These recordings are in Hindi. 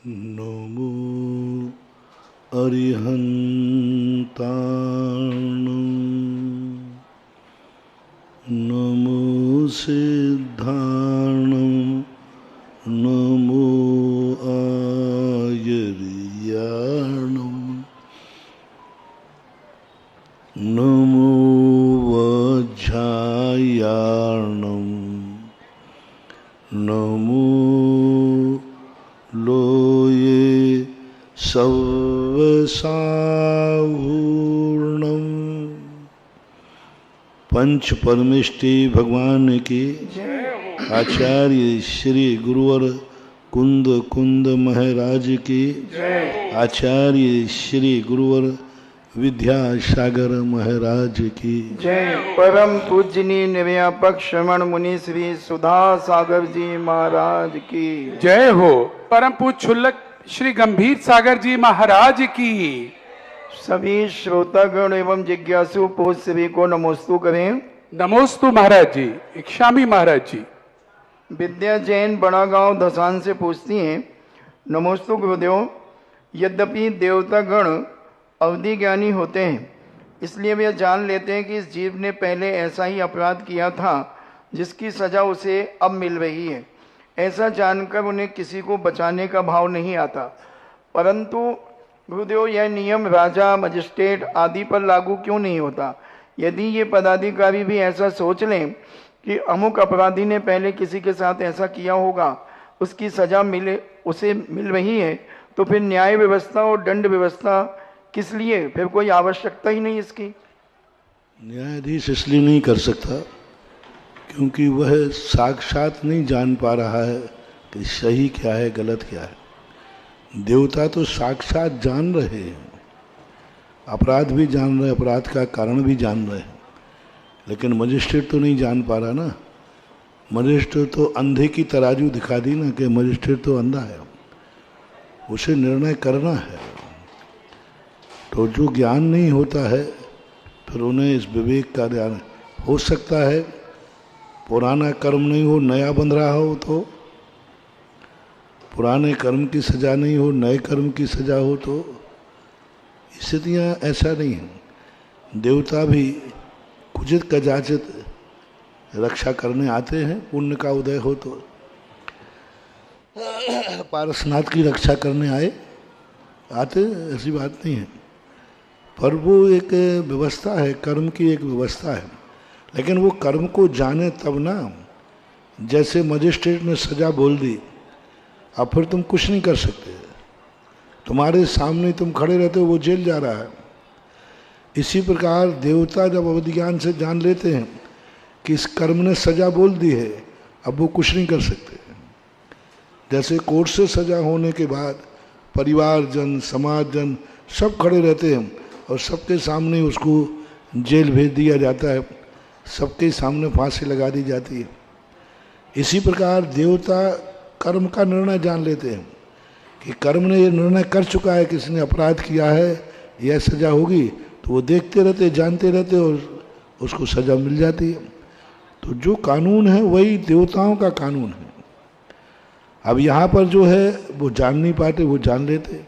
नमो अरिहन्ताणं नमो सिद्धाणं नमो आयर्याणं नमो वज्रायाणं नमो लोये सवसावूर्णम। पंच परमेष्टि भगवान की आचार्य श्री गुरुवर कुंद कुंद महाराज की आचार्य श्री गुरुवर विद्यासागर महाराज की जय। परम पूजनीय निर्व्यापक श्रवण मुनि श्री सुधा सागर जी महाराज की जय हो। परम पूज्य क्षुल्लक श्री गंभीर सागर जी महाराज की। सभी श्रोतागण एवं जिज्ञासु पूज सभी को नमोस्तु करें। नमोस्तु महाराज जी। इक्षामी महाराज जी। विद्या जैन बड़ा गांव धसान से पूछती हैं, नमोस्तु गुरुदेव। यद्यपि देवतागण अवधि ज्ञानी होते हैं, इसलिए वे जान लेते हैं कि इस जीव ने पहले ऐसा ही अपराध किया था जिसकी सजा उसे अब मिल रही है। ऐसा जानकर उन्हें किसी को बचाने का भाव नहीं आता। परंतु गुरुदेव, यह नियम राजा, मजिस्ट्रेट आदि पर लागू क्यों नहीं होता? यदि ये पदाधिकारी भी ऐसा सोच लें कि अमुक अपराधी ने पहले किसी के साथ ऐसा किया होगा, उसकी सजा उसे मिल रही है, तो फिर न्याय व्यवस्था और दंड व्यवस्था किस लिए? फिर कोई आवश्यकता ही नहीं इसकी। न्यायाधीश इसलिए नहीं कर सकता क्योंकि वह साक्षात नहीं जान पा रहा है कि सही क्या है गलत क्या है। देवता तो साक्षात जान रहे हैं, अपराध भी जान रहे, अपराध का कारण भी जान रहे हैं, लेकिन मजिस्ट्रेट तो नहीं जान पा रहा ना। मजिस्ट्रेट तो अंधे की तराजू दिखा दी ना कि मजिस्ट्रेट तो अंधा है, उसे निर्णय करना है। तो जो ज्ञान नहीं होता है फिर उन्हें इस विवेक का ध्यान हो सकता है। पुराना कर्म नहीं हो, नया बन रहा हो, तो पुराने कर्म की सजा नहीं हो, नए कर्म की सजा हो, तो स्थितियाँ ऐसा नहीं है। देवता भी कुचित कदाचित रक्षा करने आते हैं, पुण्य का उदय हो तो। पारसनाथ की रक्षा करने आते, ऐसी बात नहीं है, पर वो एक व्यवस्था है, कर्म की एक व्यवस्था है। लेकिन वो कर्म को जाने तब ना। जैसे मजिस्ट्रेट ने सजा बोल दी, अब फिर तुम कुछ नहीं कर सकते, तुम्हारे सामने तुम खड़े रहते हो, वो जेल जा रहा है। इसी प्रकार देवता जब अवधि ज्ञान से जान लेते हैं कि इस कर्म ने सजा बोल दी है, अब वो कुछ नहीं कर सकते। जैसे कोर्ट से सजा होने के बाद परिवारजन, समाजजन सब खड़े रहते हैं और सबके सामने उसको जेल भेज दिया जाता है, सबके सामने फांसी लगा दी जाती है। इसी प्रकार देवता कर्म का निर्णय जान लेते हैं कि कर्म ने ये निर्णय कर चुका है, किसी ने अपराध किया है, यह सजा होगी, तो वो देखते रहते, जानते रहते और उसको सजा मिल जाती है। तो जो कानून है वही देवताओं का कानून है। अब यहाँ पर जो है वो जान नहीं पाते, वो जान लेते,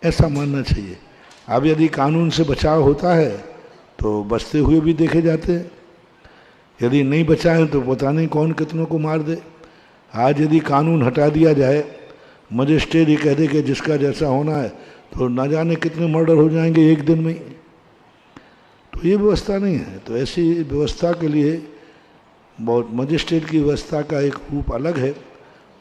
ऐसा मानना चाहिए। अब यदि कानून से बचाव होता है तो बचते हुए भी देखे जाते हैं, यदि नहीं बचाएं तो पता नहीं कौन कितनों को मार दे। आज यदि कानून हटा दिया जाए, मजिस्ट्रेट ये कह दे कि जिसका जैसा होना है, तो ना जाने कितने मर्डर हो जाएंगे एक दिन में ही। तो ये व्यवस्था नहीं है। तो ऐसी व्यवस्था के लिए बहुत मजिस्ट्रेट की व्यवस्था का एक रूप अलग है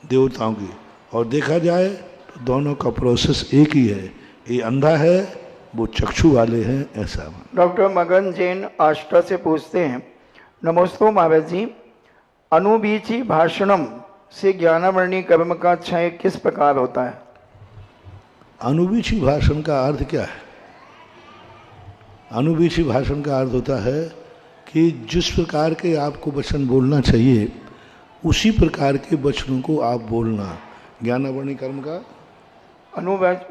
देवताओं की, और देखा जाए तो दोनों का प्रोसेस एक ही है। ये अंधा है, वो चक्षु वाले हैं, ऐसा। डॉक्टर मगन जैन आष्टा से पूछते हैं, नमोस्तु महाराज जी। अनुबीची भाषणम से ज्ञानावर्णी कर्म का क्षय किस प्रकार होता है? अनुबीची भाषण का अर्थ क्या है? अनुबीची भाषण का अर्थ होता है कि जिस प्रकार के आपको वचन बोलना चाहिए उसी प्रकार के वचनों को आप बोलना। ज्ञानावर्णी कर्म का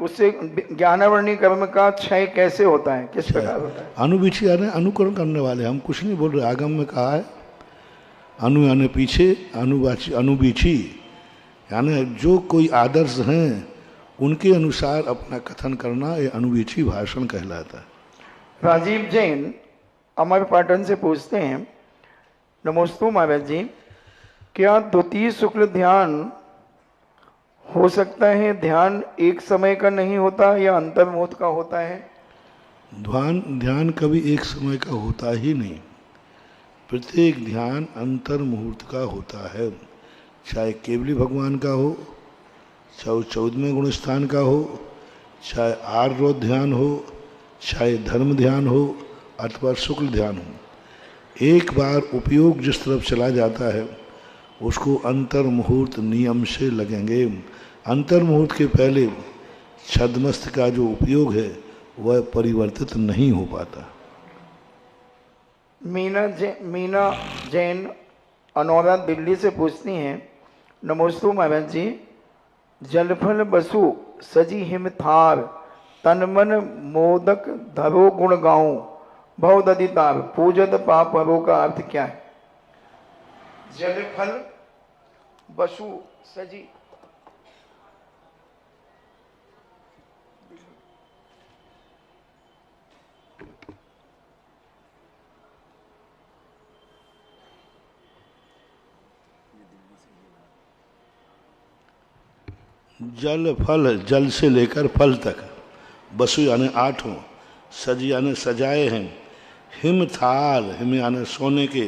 उससे ज्ञानावर्णी कर्म का क्षय कैसे होता है, किस प्रकार होता है? अनुबीची यानी अनुकरण करने वाले, हम कुछ नहीं बोल रहे। आगम में कहा है अनु यानी पीछे, अनुवाची अनुबीची यानी जो कोई आदर्श हैं उनके अनुसार अपना कथन करना ये अनुवीची भाषण कहलाता है। राजीव जैन अमर पाटन से पूछते हैं, नमोस्तु महाराज जी, क्या द्वितीय शुक्ल ध्यान हो सकता है? ध्यान एक समय का नहीं होता या अंतर्मुहूर्त का होता है? ध्यान कभी एक समय का होता ही नहीं। प्रत्येक ध्यान अंतर मुहूर्त का होता है, चाहे केवली भगवान का हो, चाहे 14वें गुण स्थान का हो, चाहे आर्य ध्यान हो, चाहे धर्म ध्यान हो अथवा शुक्ल ध्यान हो। एक बार उपयोग जिस तरफ चला जाता है उसको अंतर मुहूर्त नियम से लगेंगे। अंतर मुहूर्त के पहले छद्मस्त का जो उपयोग है वह परिवर्तित नहीं हो पाता। मीना जैन अनौरा दिल्ली से पूछती हैं, नमोस्तु महाराज जी, जलफल बसु सजी हिम थार, तन मन मोदक धरो गुण गाऊं, भव ददितार, पूजत पाप हरो का अर्थ क्या है? जलफल बसु सजी, जल फल, जल से लेकर फल तक, बसु यानी आठों, सज यानी सजाए हैं, हिम थाल, हिम यानी सोने के,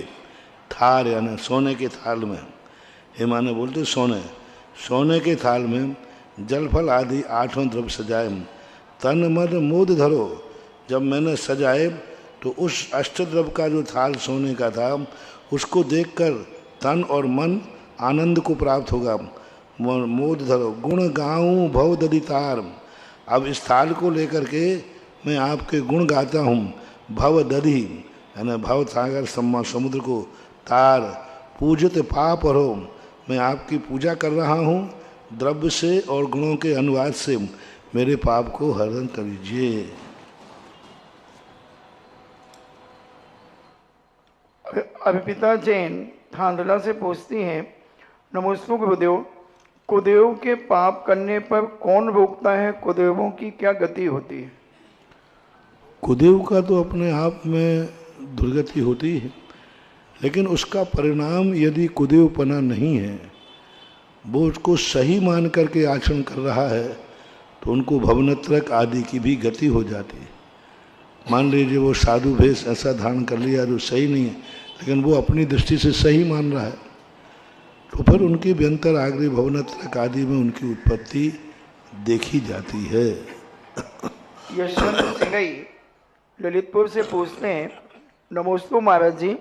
थार यानी सोने के थाल में, हिम यानी बोलते सोने, सोने के थाल में जल फल आदि आठों द्रव्य सजाए। तन मन मोद धरो, जब मैंने सजाए तो उस अष्टद्रव्य का जो थाल सोने का था उसको देखकर तन और मन आनंद को प्राप्त होगा। मोद धरो, गुण गाऊं भव ददितार, अब इस थाल को लेकर के मैं आपके गुण गाता हूँ। भव दधि यानी भव सागर समुद्र को, तार पूजित पाप हरो, मैं आपकी पूजा कर रहा हूँ द्रव्य से और गुणों के अनुवाद से, मेरे पाप को हरण करीजिए। अर्पिता जैन थांदला से पूछती हैं, नमोस्तु गुरुदेव, कुदेव के पाप करने पर कौन रोकता है? कुदेवों की क्या गति होती है? कुदेव का तो अपने आप में दुर्गति होती है, लेकिन उसका परिणाम यदि कुदेवपना नहीं है, वो उसको सही मान करके आचरण कर रहा है, तो उनको भवनत्रक आदि की भी गति हो जाती है। मान लीजिए वो साधु भेष ऐसा धारण कर लिया जो सही नहीं है, लेकिन वो अपनी दृष्टि से सही मान रहा है, तो फिर उनकी व्यंतर आगरी भवनत्रक आदि में उनकी उत्पत्ति देखी जाती है। यशवंत सिंगई ललितपुर से पूछते हैं, नमोस्तु महाराज जी,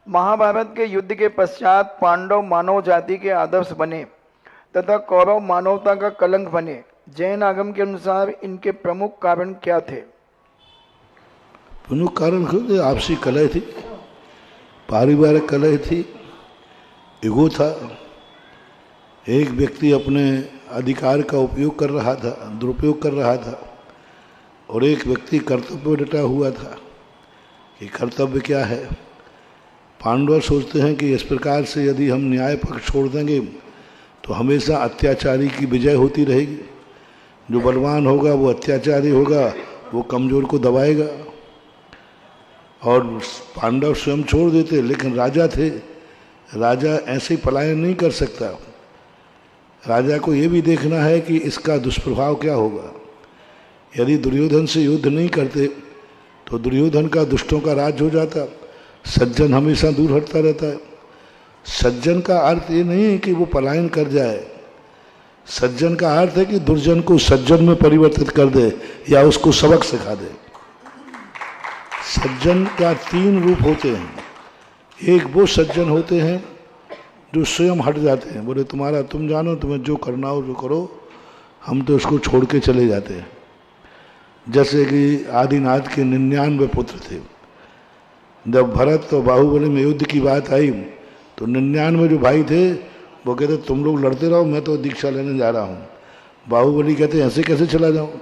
महाभारत के युद्ध के पश्चात पांडव मानव जाति के आदर्श बने तथा कौरव मानवता का कलंक बने। जैन आगम के अनुसार इनके प्रमुख कारण क्या थे? प्रमुख कारण खुद आपसी कलह थी, पारिवारिक कलह थी, ईगो था। एक व्यक्ति अपने अधिकार का उपयोग कर रहा था, दुरुपयोग कर रहा था, और एक व्यक्ति कर्तव्य में डटा हुआ था कि कर्तव्य क्या है। पांडव सोचते हैं कि इस प्रकार से यदि हम न्याय पक्ष छोड़ देंगे तो हमेशा अत्याचारी की विजय होती रहेगी। जो बलवान होगा वो अत्याचारी होगा, वो कमजोर को दबाएगा। और पांडव स्वयं छोड़ देते, लेकिन राजा थे, राजा ऐसे ही पलायन नहीं कर सकता। राजा को ये भी देखना है कि इसका दुष्प्रभाव क्या होगा। यदि दुर्योधन से युद्ध नहीं करते तो दुर्योधन का दुष्टों का राज हो जाता, सज्जन हमेशा दूर हटता रहता है। सज्जन का अर्थ ये नहीं है कि वो पलायन कर जाए, सज्जन का अर्थ है कि दुर्जन को सज्जन में परिवर्तित कर दे या उसको सबक सिखा दे। सज्जन का तीन रूप होते हैं। एक वो सज्जन होते हैं जो स्वयं हट जाते हैं, बोले तुम्हारा तुम जानो, तुम्हें जो करना हो जो करो, हम तो उसको छोड़ के चले जाते हैं। जैसे कि आदिनाथ के 99 पुत्र थे। जब भरत और बाहुबली में युद्ध की बात आई तो 99 जो भाई थे वो कहते तुम लोग लड़ते रहो, मैं तो दीक्षा लेने जा रहा हूँ। बाहुबली कहते ऐसे कैसे चला जाऊँ।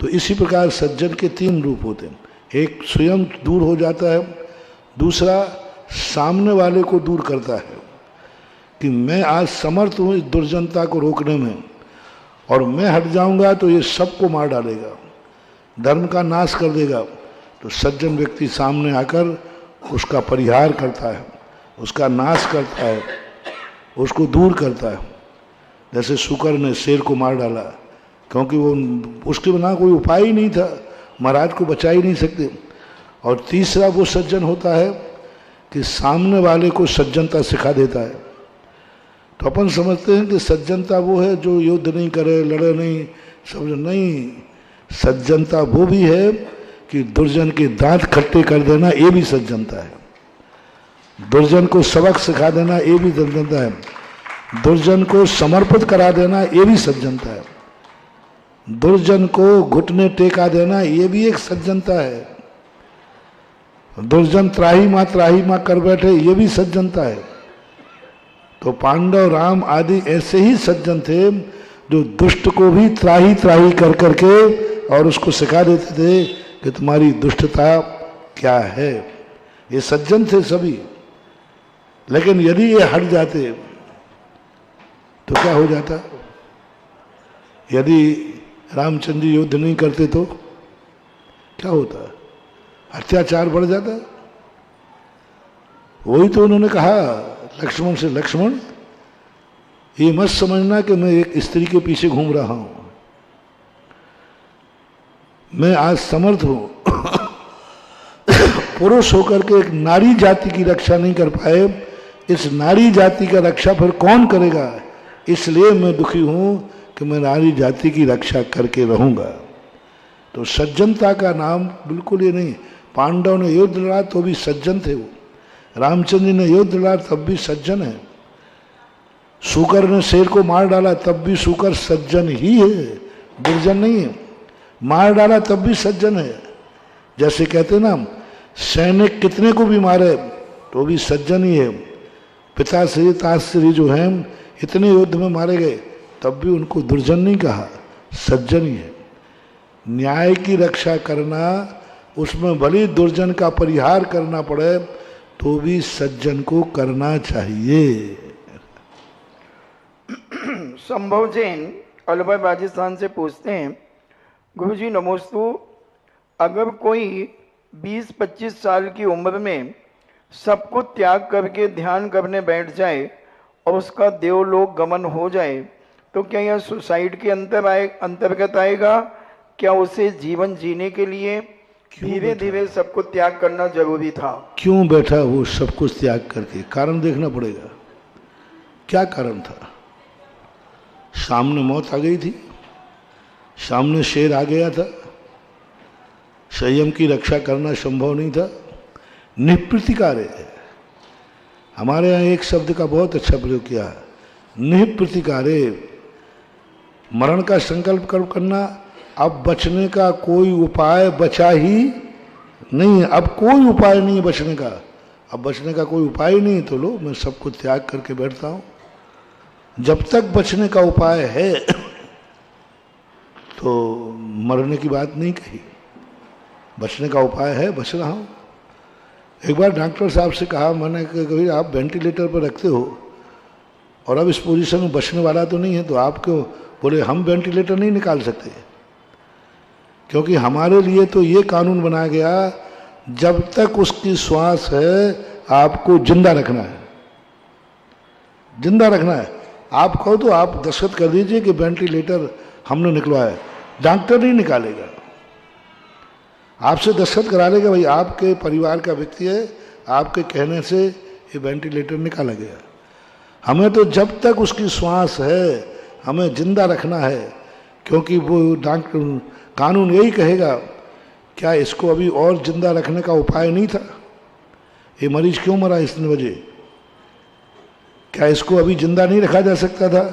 तो इसी प्रकार सज्जन के तीन रूप होते हैं। एक स्वयं दूर हो जाता है, दूसरा सामने वाले को दूर करता है। कि मैं आज समर्थ हूं इस दुर्जनता को रोकने में, और मैं हट जाऊंगा तो ये सबको मार डालेगा, धर्म का नाश कर देगा। तो सज्जन व्यक्ति सामने आकर उसका परिहार करता है, उसका नाश करता है, उसको दूर करता है। जैसे शुकर ने शेर को मार डाला, क्योंकि वो उसके बिना कोई उपाय ही नहीं था, महाराज को बचा ही नहीं सकते। और तीसरा वो सज्जन होता है कि सामने वाले को सज्जनता सिखा देता है। तो अपन समझते हैं कि सज्जनता वो है जो युद्ध नहीं करे, लड़े नहीं, सब नहीं। सज्जनता वो भी है कि दुर्जन के दांत खट्टे कर देना, ये भी सज्जनता है। दुर्जन को सबक सिखा देना, ये भी सज्जनता है। दुर्जन को समर्पित करा देना, ये भी सज्जनता है। दुर्जन को घुटने टेका देना, ये भी एक सज्जनता है। दुर्जन त्राही माँ कर बैठे, ये भी सज्जनता है। तो पांडव, राम आदि ऐसे ही सज्जन थे जो दुष्ट को भी त्राही त्राही कर करके और उसको सिखा देते थे कि तुम्हारी दुष्टता क्या है। ये सज्जन थे सभी। लेकिन यदि ये हट जाते तो क्या हो जाता? यदि रामचंद्र जी युद्ध नहीं करते तो क्या होता? अत्याचार बढ़ जाता। वही तो उन्होंने कहा लक्ष्मण से, लक्ष्मण ये मत समझना कि मैं एक स्त्री के पीछे घूम रहा हूं। मैं आज समर्थ हूं। पुरुष होकर के एक नारी जाति की रक्षा नहीं कर पाए, इस नारी जाति का रक्षा फिर कौन करेगा? इसलिए मैं दुखी हूं कि मैं नारी जाति की रक्षा करके रहूंगा। तो सज्जनता का नाम बिल्कुल ये नहीं। पांडव ने युद्ध लड़ा तो भी सज्जन थे वो, रामचंद्र जी ने युद्ध लड़ा तब भी सज्जन है, शुकर ने शेर को मार डाला तब भी शुकर सज्जन ही है, दुर्जन नहीं है। मार डाला तब भी सज्जन है। जैसे कहते ना, सैनिक कितने को भी मारे तो भी सज्जन ही है। पिताश्री ताश्री जो हैं इतने युद्ध में मारे गए तब भी उनको दुर्जन नहीं कहा, सज्जन ही है। न्याय की रक्षा करना, उसमें भले दुर्जन का परिहार करना पड़े तो भी सज्जन को करना चाहिए। संभव जैन अलवर राजस्थान से पूछते हैं, गुरुजी नमोस्तु, अगर कोई 20-25 साल की उम्र में सबको त्याग करके ध्यान करने बैठ जाए और उसका देवलोक गमन हो जाए तो क्या यह सुसाइड के अंतर्गत आएगा? क्या उसे जीवन जीने के लिए धीरे धीरे सबको त्याग करना जरूरी था? क्यों बैठा वो सब कुछ त्याग करके? कारण देखना पड़ेगा, क्या कारण था? सामने मौत आ गई थी, सामने शेर आ गया था, संयम की रक्षा करना संभव नहीं था। निप्रतिकारे, हमारे यहाँ एक शब्द का बहुत अच्छा प्रयोग किया है, निप्रतिकारे। मरण का संकल्प करना, अब बचने का कोई उपाय बचा ही नहीं है। अब कोई उपाय नहीं है बचने का, अब बचने का कोई उपाय नहीं, तो लो मैं सबको त्याग करके बैठता हूँ। जब तक बचने का उपाय है तो मरने की बात नहीं कही, बचने का उपाय है, बच रहा हूँ। एक बार डॉक्टर साहब से कहा मैंने कि कभी आप वेंटिलेटर पर रखते हो और अब इस पोजीशन में बचने वाला तो नहीं है, तो आप क्यों? बोले हम वेंटिलेटर नहीं निकाल सकते, क्योंकि हमारे लिए तो ये कानून बनाया गया जब तक उसकी श्वास है आपको जिंदा रखना है, जिंदा रखना है। आप कहो तो आप दस्तखत कर दीजिए कि वेंटिलेटर हमने निकलवाया, डॉक्टर नहीं निकालेगा, आपसे दस्तखत करा लेगा, भाई आपके परिवार का व्यक्ति है, आपके कहने से ये वेंटिलेटर निकाला गया। हमें तो जब तक उसकी श्वास है हमें जिंदा रखना है, क्योंकि वो डॉक्टर कानून यही कहेगा क्या इसको अभी और जिंदा रखने का उपाय नहीं था? ये मरीज क्यों मरा इतने बजे? क्या इसको अभी जिंदा नहीं रखा जा सकता था?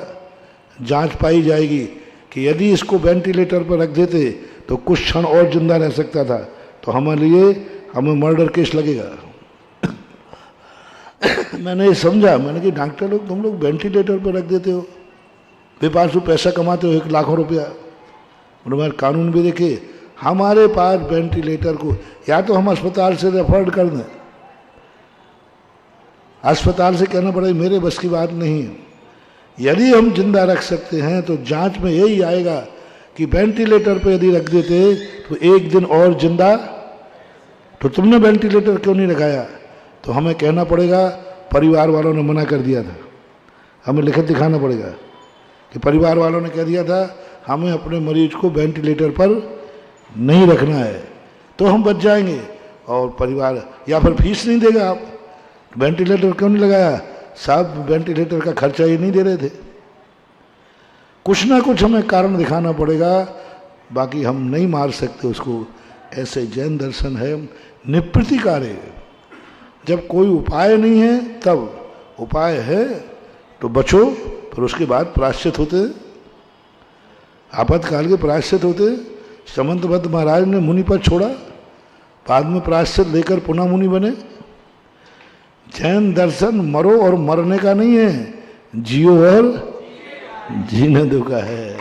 जांच पाई जाएगी कि यदि इसको वेंटिलेटर पर रख देते तो कुछ क्षण और जिंदा रह सकता था, तो हमारे लिए हमें मर्डर केस लगेगा। मैंने ये समझा, मैंने कि डॉक्टर लोग तुम लोग वेंटिलेटर पर रख देते हो, बेपासू पैसा कमाते हो 1 लाख रुपया। उन्होंने कानून भी देखे, हमारे पास वेंटिलेटर को या तो हम अस्पताल से रेफर कर दें, अस्पताल से कहना पड़ेगा मेरे बस की बात नहीं है। यदि हम जिंदा रख सकते हैं तो जांच में यही आएगा कि वेंटिलेटर पे यदि रख देते तो एक दिन और जिंदा, तो तुमने वेंटिलेटर क्यों नहीं लगाया? तो हमें कहना पड़ेगा परिवार वालों ने मना कर दिया था, हमें लिखित दिखाना पड़ेगा कि परिवार वालों ने कह दिया था हमें अपने मरीज को वेंटिलेटर पर नहीं रखना है, तो हम बच जाएंगे। और परिवार या फिर फीस नहीं देगा, आप वेंटिलेटर क्यों नहीं लगाया? साहब वेंटिलेटर का खर्चा ही नहीं दे रहे थे। कुछ ना कुछ हमें कारण दिखाना पड़ेगा, बाकी हम नहीं मार सकते उसको। ऐसे जैन दर्शन है निवृत्तिकारी। जब कोई उपाय नहीं है तब उपाय है तो बचो, फिर उसके बाद प्रायश्चित होते, आपातकाल के प्रायश्चित होते। समंतभद्द महाराज ने मुनि पद छोड़ा, बाद में प्रायश्चित लेकर पुनः मुनि बने। जैन दर्शन मरो और मरने का नहीं है, जियो और जीने दो का है।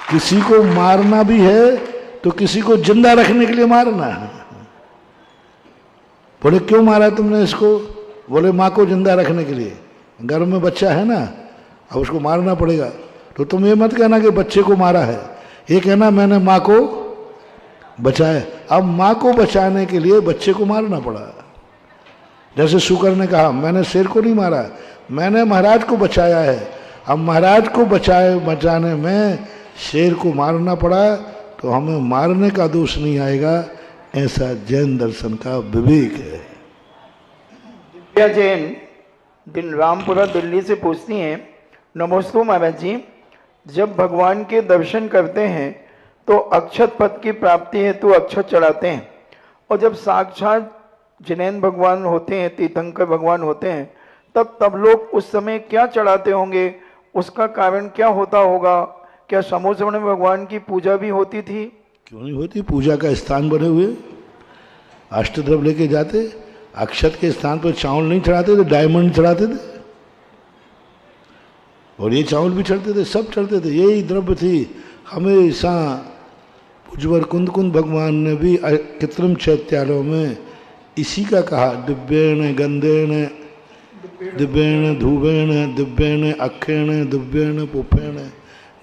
किसी को मारना भी है तो किसी को जिंदा रखने के लिए मारना है। बोले क्यों मारा तुमने इसको? बोले माँ को जिंदा रखने के लिए, गर्भ में बच्चा है ना, अब उसको मारना पड़ेगा। तो तुम ये मत कहना कि बच्चे को मारा है, ये कहना मैंने माँ को बचाया। अब माँ को बचाने के लिए बच्चे को मारना पड़ा। जैसे शुकर ने कहा मैंने शेर को नहीं मारा, मैंने महाराज को बचाया है। अब महाराज को बचाने में शेर को मारना पड़ा, तो हमें मारने का दोष नहीं आएगा। ऐसा जैन दर्शन का विवेक है। दिव्या जैन दिन रामपुरा दिल्ली से पूछती हैं, नमोस्तु महाराज जी, जब भगवान के दर्शन करते हैं तो अक्षत पद की प्राप्ति हेतु अक्षत चढ़ाते हैं, और जब साक्षात जिनेन्द्र भगवान होते हैं, तीर्थंकर भगवान होते हैं, तब लोग उस समय क्या चढ़ाते होंगे? उसका कारण क्या होता होगा? क्या समोसवण में भगवान की पूजा भी होती थी? क्यों नहीं होती? पूजा का स्थान बने हुए, अष्टद्रव्य लेके जाते। अक्षत के स्थान पर चावल नहीं चढ़ाते थे, डायमंड चढ़ाते थे, और ये चावल भी चढ़ते थे, सब चढ़ते थे। यही द्रव्य थी हमेशा। पूज्यवर कुंद कुंद भगवान ने भी कृत्रिम चैत्यालयों में इसी का कहा, दिव्येण गंधेण दिव्येण धूवेण दिव्येण अक्षेण दिव्येण पुफेण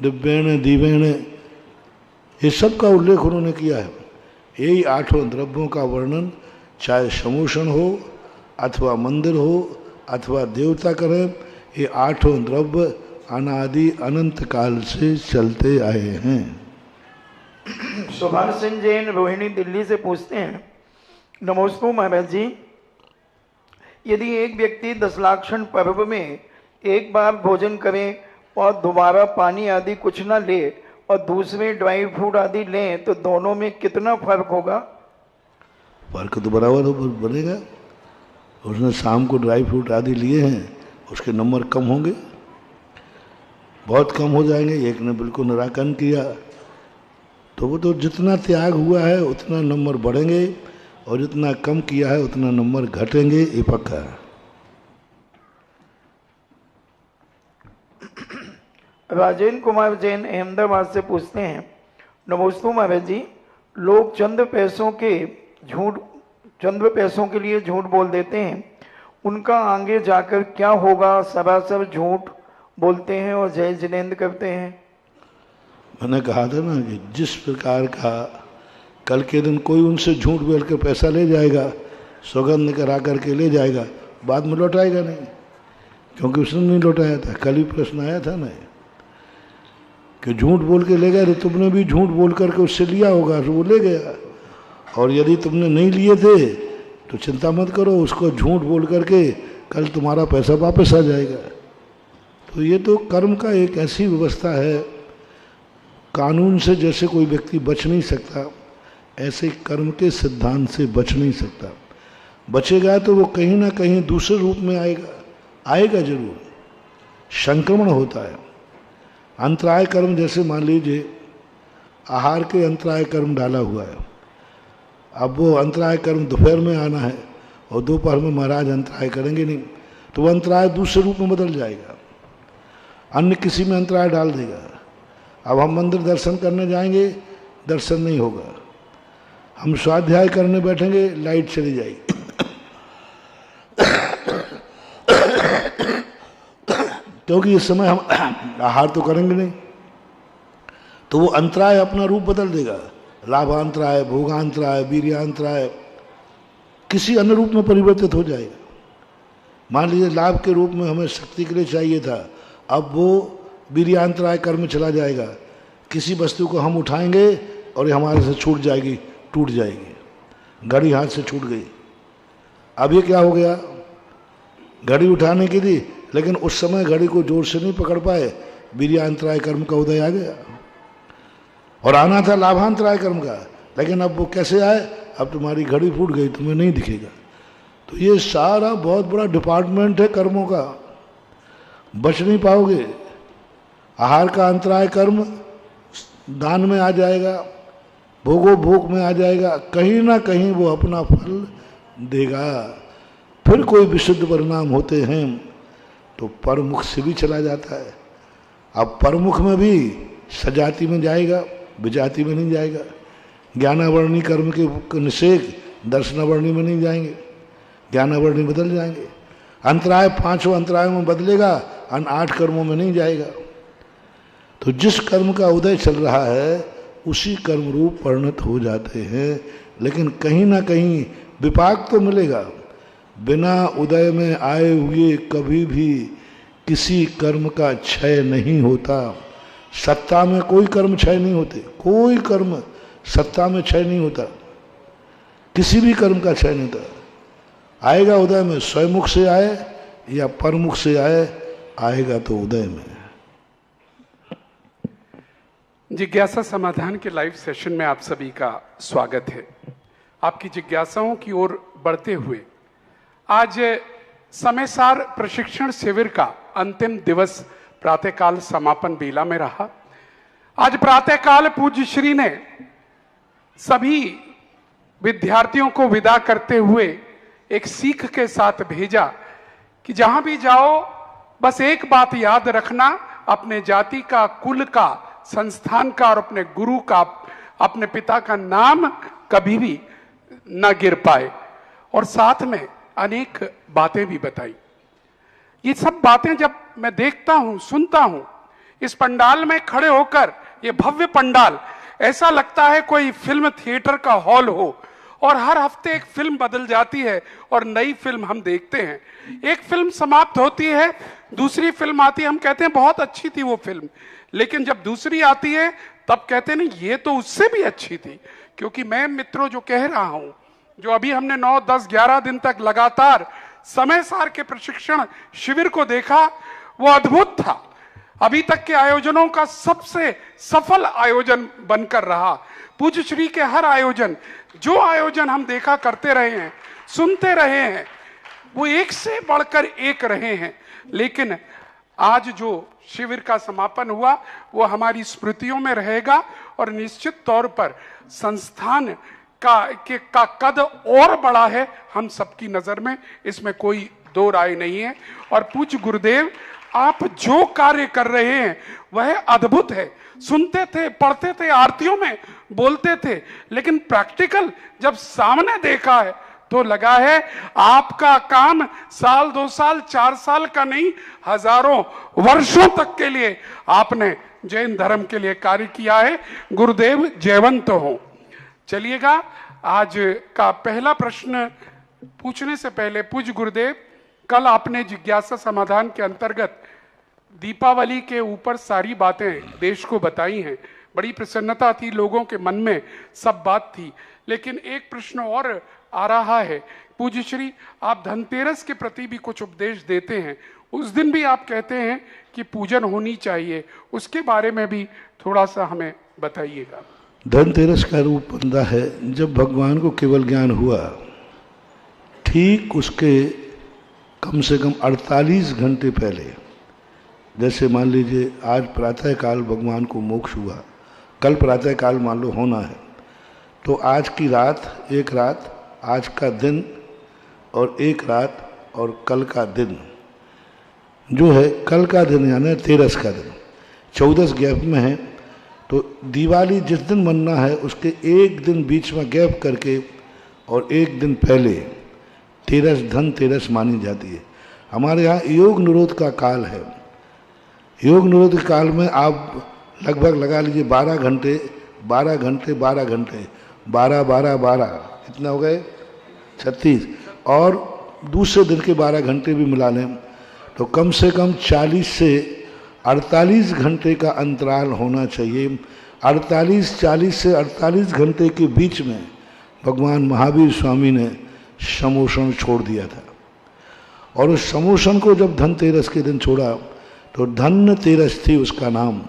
दिव्येण दीवेण, ये सब का उल्लेख उन्होंने किया है। यही 8 द्रव्यों का वर्णन, चाहे समूषण हो अथवा मंदिर हो अथवा देवता करें, ये 8 द्रव्य अनादि अनंत काल से चलते आए हैं। सुभाष सिंह जैन रोहिणी दिल्ली से पूछते हैं, नमोस्तु महाराज जी, यदि एक व्यक्ति 10 लाक्षण पर्व में एक बार भोजन करे और दोबारा पानी आदि कुछ ना ले और दूसरे ड्राई फ्रूट आदि लें, तो दोनों में कितना फर्क होगा? फर्क तो बराबर बनेगा। उसने शाम को ड्राई फ्रूट आदि लिए हैं, उसके नंबर कम होंगे, बहुत कम हो जाएंगे। एक ने बिल्कुल निराकरण किया, तो वो तो जितना त्याग हुआ है उतना नंबर बढ़ेंगे, और जितना कम किया है उतना नंबर घटेंगे, ये पक्का है। राजेंद्र कुमार जैन अहमदाबाद से पूछते हैं, नमोस्तु महाराज जी, लोग चंद पैसों के लिए झूठ बोल देते हैं, उनका आगे जाकर क्या होगा? सरासर झूठ बोलते हैं और जय जिनेन्द्र करते हैं। मैंने कहा था ना कि जिस प्रकार का कल के दिन कोई उनसे झूठ बोल कर पैसा ले जाएगा, सौगंध करा करके ले जाएगा, बाद में लौटाएगा नहीं, क्योंकि उसने नहीं लौटाया था। कल ही प्रश्न आया था ना कि झूठ बोल के ले गए, तो तुमने भी झूठ बोल करके उससे लिया होगा, तो वो ले गया। और यदि तुमने नहीं लिए थे तो चिंता मत करो, उसको झूठ बोल करके कल तुम्हारा पैसा वापस आ जाएगा। तो ये तो कर्म का एक ऐसी व्यवस्था है, कानून से जैसे कोई व्यक्ति बच नहीं सकता, ऐसे कर्म के सिद्धांत से बच नहीं सकता। बचेगा तो वो कहीं ना कहीं दूसरे रूप में आएगा जरूर। संक्रमण होता है। अंतराय कर्म, जैसे मान लीजिए आहार के अंतराय कर्म डाला हुआ है, अब वो अंतराय कर्म दोपहर में आना है और दोपहर में महाराज अंतराय करेंगे नहीं, तो वो अंतराय दूसरे रूप में बदल जाएगा, अन्य किसी में अंतराय डाल देगा। अब हम मंदिर दर्शन करने जाएंगे, दर्शन नहीं होगा। हम स्वाध्याय करने बैठेंगे, लाइट चली जाएगी। क्योंकि इस समय हम आहार तो करेंगे नहीं, तो वो अंतराय अपना रूप बदल देगा। लाभांतराय, भोगांतराय, वीर्यांतराय, किसी अन्य रूप में परिवर्तित हो जाएगा। मान लीजिए लाभ के रूप में हमें शक्ति के लिए चाहिए था, अब वो वीर्यांतराय कर्म चला जाएगा। किसी वस्तु को हम उठाएंगे और ये हमारे से छूट जाएगी, टूट जाएगी। घड़ी हाथ से छूट गई, अब ये क्या हो गया, घड़ी उठाने की थी लेकिन उस समय घड़ी को जोर से नहीं पकड़ पाए, वीर्यांतराय कर्म का उदय आ गया। और आना था लाभांतराय कर्म का, लेकिन अब वो कैसे आए, अब तुम्हारी घड़ी फूट गई, तुम्हें नहीं दिखेगा। तो ये सारा बहुत बड़ा डिपार्टमेंट है कर्मों का, बच नहीं पाओगे। आहार का अंतराय कर्म दान में आ जाएगा, भोगो भोग में आ जाएगा, कहीं ना कहीं वो अपना फल देगा। फिर कोई विशुद्ध परिणाम होते हैं तो परमुख से भी चला जाता है। अब परमुख में भी सजाति में जाएगा, विजाति में नहीं जाएगा। ज्ञानावर्णी कर्म के निषेध दर्शनावर्णी में नहीं जाएंगे, ज्ञानावर्णी बदल जाएंगे। अंतराय 5 अंतरायों में बदलेगा, 8 कर्मों में नहीं जाएगा। तो जिस कर्म का उदय चल रहा है उसी कर्म रूप परिणत हो जाते हैं, लेकिन कहीं ना कहीं विपाक तो मिलेगा। बिना उदय में आए हुए कभी भी किसी कर्म का क्षय नहीं होता। सत्ता में कोई कर्म क्षय नहीं होते, कोई कर्म सत्ता में क्षय नहीं होता, किसी भी कर्म का क्षय नहीं होता। आएगा उदय में, स्वयंमुख से आए या परमुख से आए, आएगा तो उदय में। जिज्ञासा समाधान के लाइव सेशन में आप सभी का स्वागत है। आपकी जिज्ञासाओं की ओर बढ़ते हुए आज समयसार प्रशिक्षण शिविर का अंतिम दिवस प्रातःकाल समापन बेला में रहा। आज प्रातःकाल पूज्य श्री ने सभी विद्यार्थियों को विदा करते हुए एक सीख के साथ भेजा कि जहां भी जाओ बस एक बात याद रखना, अपने जाति का, कुल का, संस्थान का और अपने गुरु का, अपने पिता का नाम कभी भी न गिर पाए। और साथ में अनेक बातें भी बताई। ये सब बातें जब मैं देखता हूं, सुनता हूं, इस पंडाल में खड़े होकर, ये भव्य पंडाल, ऐसा लगता है कोई फिल्म थिएटर का हॉल हो और हर हफ्ते एक फिल्म बदल जाती है और नई फिल्म हम देखते हैं। एक फिल्म समाप्त होती है, दूसरी फिल्म आती है, हम कहते हैं बहुत अच्छी थी वो फिल्म, लेकिन जब दूसरी आती है तब कहते हैं नहीं ये तो उससे भी अच्छी थी। क्योंकि मैं मित्रों जो कह रहा हूं, जो अभी हमने 9, 10, 11 दिन तक लगातार समयसार के प्रशिक्षण शिविर को देखा, वो अद्भुत था। अभी तक के आयोजनों का सबसे सफल आयोजन बनकर रहा। पूज्य श्री के हर आयोजन, जो आयोजन हम देखा करते रहे हैं, सुनते रहे हैं, वो एक से बढ़कर एक रहे हैं। लेकिन आज जो शिविर का समापन हुआ वो हमारी स्मृतियों में रहेगा और निश्चित तौर पर संस्थान का कद और बड़ा है हम सबकी नजर में, इसमें कोई दो राय नहीं है। और पूज्य गुरुदेव, आप जो कार्य कर रहे हैं वह अद्भुत है। सुनते थे, पढ़ते थे, आरतियों में बोलते थे, लेकिन प्रैक्टिकल जब सामने देखा है तो लगा है आपका काम साल, 2 साल, 4 साल का नहीं, हजारों वर्षों तक के लिए आपने जैन धर्म के लिए कार्य किया है। गुरुदेव जयवंत हो। चलिएगा, आज का पहला प्रश्न पूछने से पहले पूज्य गुरुदेव, कल आपने जिज्ञासा समाधान के अंतर्गत दीपावली के ऊपर सारी बातें देश को बताई हैं। बड़ी प्रसन्नता थी, लोगों के मन में सब बात थी। लेकिन एक प्रश्न और आ रहा है, पूज्य श्री आप धनतेरस के प्रति भी कुछ उपदेश देते हैं। उस दिन भी आप कहते हैं कि पूजन होनी चाहिए, उसके बारे में भी थोड़ा सा हमें बताइएगा। धनतेरस का रूप बनता है जब भगवान को केवल ज्ञान हुआ, ठीक उसके कम से कम 48 घंटे पहले, जैसे मान लीजिए आज प्रातःकाल भगवान को मोक्ष हुआ, कल प्रातःकाल मान लो होना है, तो आज की रात, एक रात, आज का दिन और एक रात और कल का दिन जो है, कल का दिन यानी तेरस का दिन 14 गैप में है। तो दिवाली जिस दिन मनना है उसके एक दिन बीच में गैप करके और एक दिन पहले तेरस धनतेरस मानी जाती है। हमारे यहाँ योग निरोध का काल है, योग निरोध काल में आप लगभग लगा लीजिए 12 घंटे 12 घंटे 12 घंटे 12 12 12 कितना हो गए 36, और दूसरे दिन के 12 घंटे भी मिला लें तो कम से कम 40 से 48 घंटे का अंतराल होना चाहिए। 40 से 48 घंटे के बीच में भगवान महावीर स्वामी ने समोषण छोड़ दिया था, और उस समोषण को जब धनतेरस के दिन छोड़ा तो धनतेरस थी उसका नाम।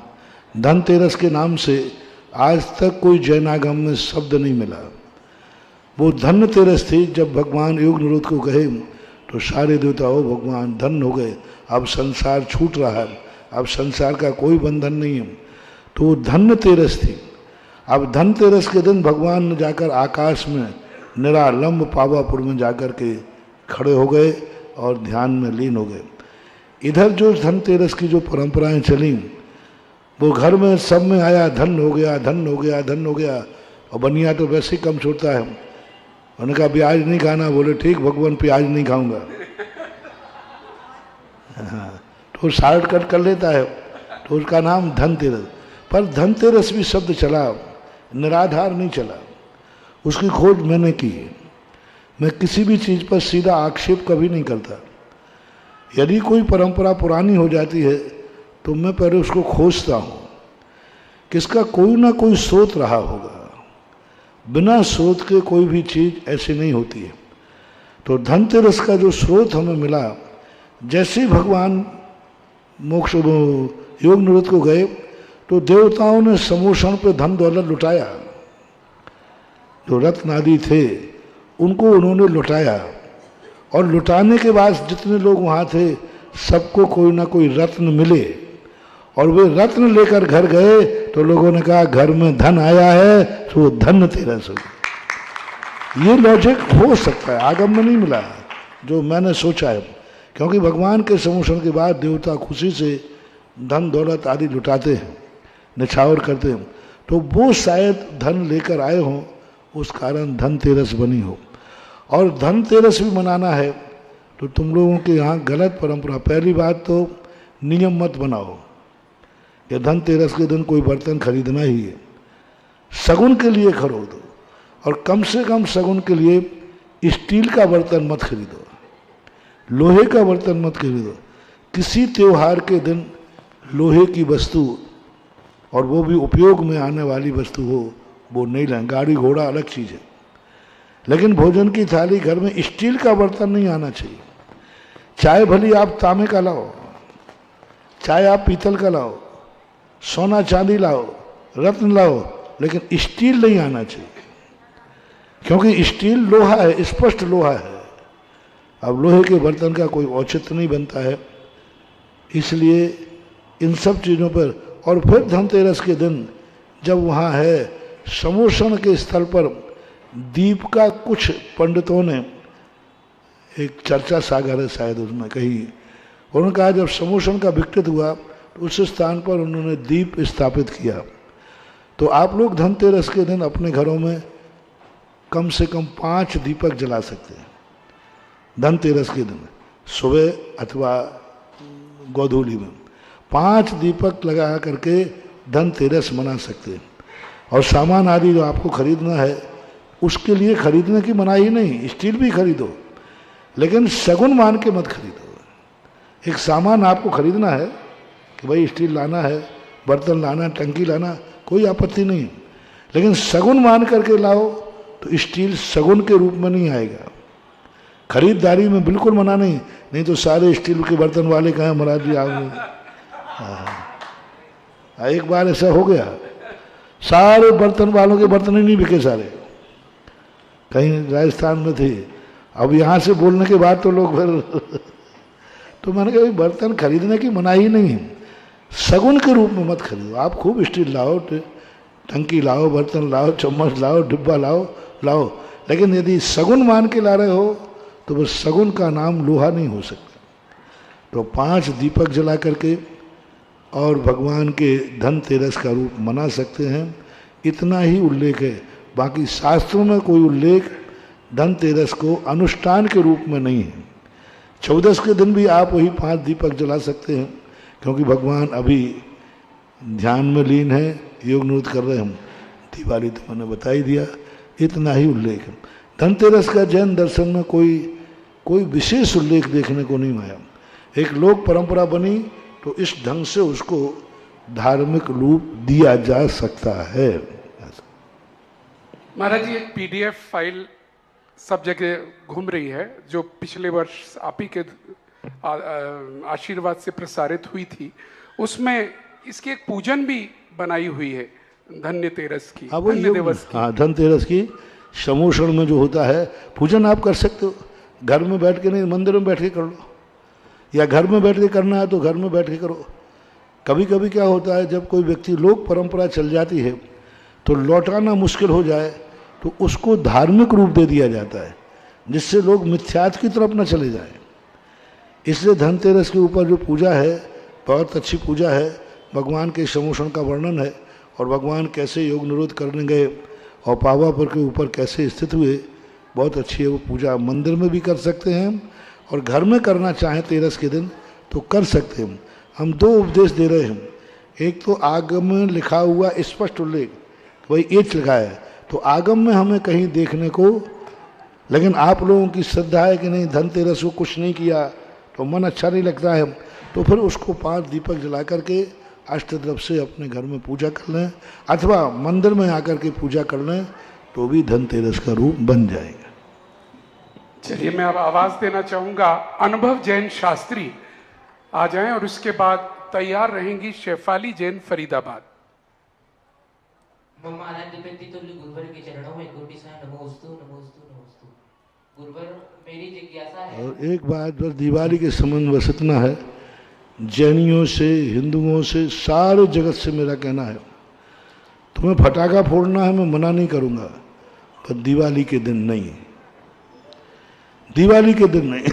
धनतेरस के नाम से आज तक कोई जैनागम में शब्द नहीं मिला। वो धनतेरस थी जब भगवान योग निरोध को कहे तो सारे देवता हो भगवान धन हो गए, अब संसार छूट रहा है, अब संसार का कोई बंधन नहीं है, तो धनतेरस थी। अब धनतेरस के दिन भगवान ने जाकर आकाश में निरालंब पावापुर में जाकर के खड़े हो गए और ध्यान में लीन हो गए। इधर जो धनतेरस की जो परंपराएं चली वो घर में सब में आया, धन हो गया धन हो गया धन हो गया, और बनिया तो वैसे ही कम छोड़ता है। उन्होंने कहा प्याज नहीं खाना, बोले ठीक भगवान प्याज नहीं खाऊंगा। हाँ, तो शार्ट कट कर लेता है, तो उसका नाम धनतेरस। पर धनतेरस भी शब्द चला, निराधार नहीं चला। उसकी खोज मैंने की। मैं किसी भी चीज़ पर सीधा आक्षेप कभी नहीं करता। यदि कोई परंपरा पुरानी हो जाती है तो मैं पहले उसको खोजता हूँ कि इसका कोई ना कोई स्रोत रहा होगा। बिना स्रोत के कोई भी चीज़ ऐसी नहीं होती है। तो धनतेरस का जो स्रोत हमें मिला, जैसे ही भगवान मोक्ष योग निरोध को गए तो देवताओं ने समोषण पे धन दौलत लुटाया। जो रत्न आदि थे उनको उन्होंने लुटाया, और लुटाने के बाद जितने लोग वहाँ थे सबको कोई ना कोई रत्न मिले, और वे रत्न लेकर घर गए तो लोगों ने कहा घर में धन आया है, तो वो धनतेरस हो गई। ये लॉजिक हो सकता है, आगम में नहीं मिला जो मैंने सोचा है, क्योंकि भगवान के समोषण के बाद देवता खुशी से धन दौलत आदि लुटाते हैं, निछावर करते हैं, तो वो शायद धन लेकर आए हों, उस कारण धनतेरस बनी हो। और धनतेरस भी मनाना है तो तुम लोगों के यहाँ गलत परंपरा। पहली बात तो नियम मत बनाओ कि धनतेरस के दिन कोई बर्तन खरीदना ही है। शगुन के लिए खरीदो, और कम से कम शगुन के लिए स्टील का बर्तन मत खरीदो, लोहे का बर्तन मत खरीदो। किसी त्योहार के दिन लोहे की वस्तु, और वो भी उपयोग में आने वाली वस्तु हो, वो नहीं लें। गाड़ी घोड़ा अलग चीज़ है, लेकिन भोजन की थाली घर में स्टील का बर्तन नहीं आना चाहिए। चाय भली आप तांबे का लाओ, चाय आप पीतल का लाओ, सोना चांदी लाओ, रत्न लाओ, लेकिन स्टील नहीं आना चाहिए, क्योंकि स्टील लोहा है, स्पष्ट लोहा है। अब लोहे के बर्तन का कोई औचित्य नहीं बनता है, इसलिए इन सब चीज़ों पर। और फिर धनतेरस के दिन जब वहाँ है समोषण के स्थल पर दीप का, कुछ पंडितों ने, एक चर्चा सागर है शायद उसमें कही, उन्होंने कहा जब समोषण का विकृत हुआ तो उस स्थान पर उन्होंने दीप स्थापित किया। तो आप लोग धनतेरस के दिन अपने घरों में कम से कम 5 दीपक जला सकते हैं। धनतेरस के दिन सुबह अथवा गोधूली में 5 दीपक लगा करके धनतेरस मना सकते हैं। और सामान आदि जो आपको खरीदना है उसके लिए खरीदने की मनाही नहीं, स्टील भी खरीदो, लेकिन शगुन मान के मत खरीदो। एक सामान आपको खरीदना है कि भाई स्टील लाना है, बर्तन लाना, टंकी लाना, कोई आपत्ति नहीं, लेकिन शगुन मान करके लाओ तो स्टील शगुन के रूप में नहीं आएगा। खरीदारी में बिल्कुल मना नहीं, नहीं तो सारे स्टील के बर्तन वाले कहें महाराज जी आओगे। एक बार ऐसा हो गया, सारे बर्तन वालों के बर्तन ही नहीं बिके सारे, कहीं राजस्थान में थे। अब यहाँ से बोलने के बाद तो लोग फिर तो मैंने कहा बर्तन खरीदने की मनाही नहीं है, शगुन के रूप में मत खरीदो। आप खूब स्टील लाओ, टंकी लाओ, बर्तन लाओ, चम्मच लाओ, डिब्बा लाओ, लेकिन यदि शगुन मान के ला रहे हो तो बस शगुन का नाम लोहा नहीं हो सकता। तो 5 दीपक जला करके और भगवान के धनतेरस का रूप मना सकते हैं, इतना ही उल्लेख है। बाकी शास्त्रों में कोई उल्लेख धनतेरस को अनुष्ठान के रूप में नहीं है। 14 के दिन भी आप वही 5 दीपक जला सकते हैं, क्योंकि भगवान अभी ध्यान में लीन है, योग निरुद्ध कर रहे हैं हम। दिवाली तो मैंने बता ही दिया, इतना ही उल्लेख है। धनतेरस का जैन दर्शन में कोई विशेष उल्लेख देखने को नहीं आया। एक लोक परंपरा बनी तो इस ढंग से उसको धार्मिक रूप दिया जा सकता है। महाराज जी, एक पीडीएफ फाइल सब जगह घूम रही है जो पिछले वर्ष आप ही के आशीर्वाद से प्रसारित हुई थी, उसमें इसकी एक पूजन भी बनाई हुई है धन्यतेरस की, धन्यदिवस की। हाँ, धनतेरस की समोषण में जो होता है पूजन आप कर सकते हो। घर में बैठ के नहीं, मंदिर में बैठ के कर लो, या घर में बैठ के करना है तो घर में बैठ के करो। कभी कभी क्या होता है, जब कोई व्यक्ति लोक परंपरा चल जाती है तो लौटाना मुश्किल हो जाए तो उसको धार्मिक रूप दे दिया जाता है, जिससे लोग मिथ्यात्व की तरफ न चले जाएं। इसलिए धनतेरस के ऊपर जो पूजा है बहुत अच्छी पूजा है। भगवान के समोषण का वर्णन है और भगवान कैसे योग निरोध करने गए और पावापुर के ऊपर कैसे स्थित हुए, बहुत अच्छी है वो पूजा। मंदिर में भी कर सकते हैं हम, और घर में करना चाहें तेरस के दिन तो कर सकते हैं। हम दो उपदेश दे रहे हैं। एक तो आगम में लिखा हुआ स्पष्ट उल्लेख, वही एच लिखा है, तो आगम में हमें कहीं देखने को, लेकिन आप लोगों की श्रद्धा है कि नहीं धनतेरस को कुछ नहीं किया तो मन अच्छा नहीं लगता है, तो फिर उसको 5 दीपक जला करके अष्टद्रव्य से अपने घर में पूजा कर लें, अथवा मंदिर में आकर के पूजा कर लें, तो भी धनतेरस का रूप बन जाएगा। चलिए, मैं अब आवाज देना चाहूंगा अनुभव जैन शास्त्री आ जाएं, और उसके बाद तैयार रहेंगी शेफाली जैन फरीदाबाद। गुरुवर के चरणों में कोटि नमोस्तु नमोस्तु नमोस्तु। गुरुवर, मेरी जिज्ञासा है। और एक बात बस दिवाली के संबंध बस इतना है, जैनियों से, हिंदुओं से, सारे जगत से मेरा कहना है, तुम्हें फटाका फोड़ना है मैं मना नहीं करूंगा, पर दिवाली के दिन नहीं, दिवाली के दिन नहीं।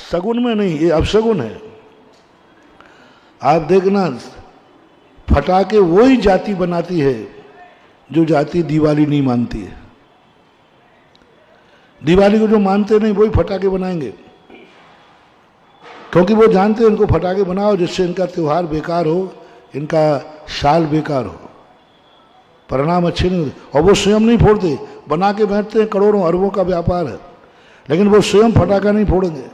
सगुन में नहीं, ये अपशगुन है। आप देखना, फटाके वही जाति बनाती है जो जाति दिवाली नहीं मानती है। दिवाली को जो मानते नहीं वही फटाके बनाएंगे, क्योंकि वो जानते हैं इनको फटाके बनाओ जिससे इनका त्यौहार बेकार हो, इनका साल बेकार हो, परिणाम अच्छे नहीं होते। और वो स्वयं नहीं फोड़ते, बना के बैठते हैं, करोड़ों अरबों का व्यापार है, लेकिन वो स्वयं फटाका नहीं फोड़ेंगे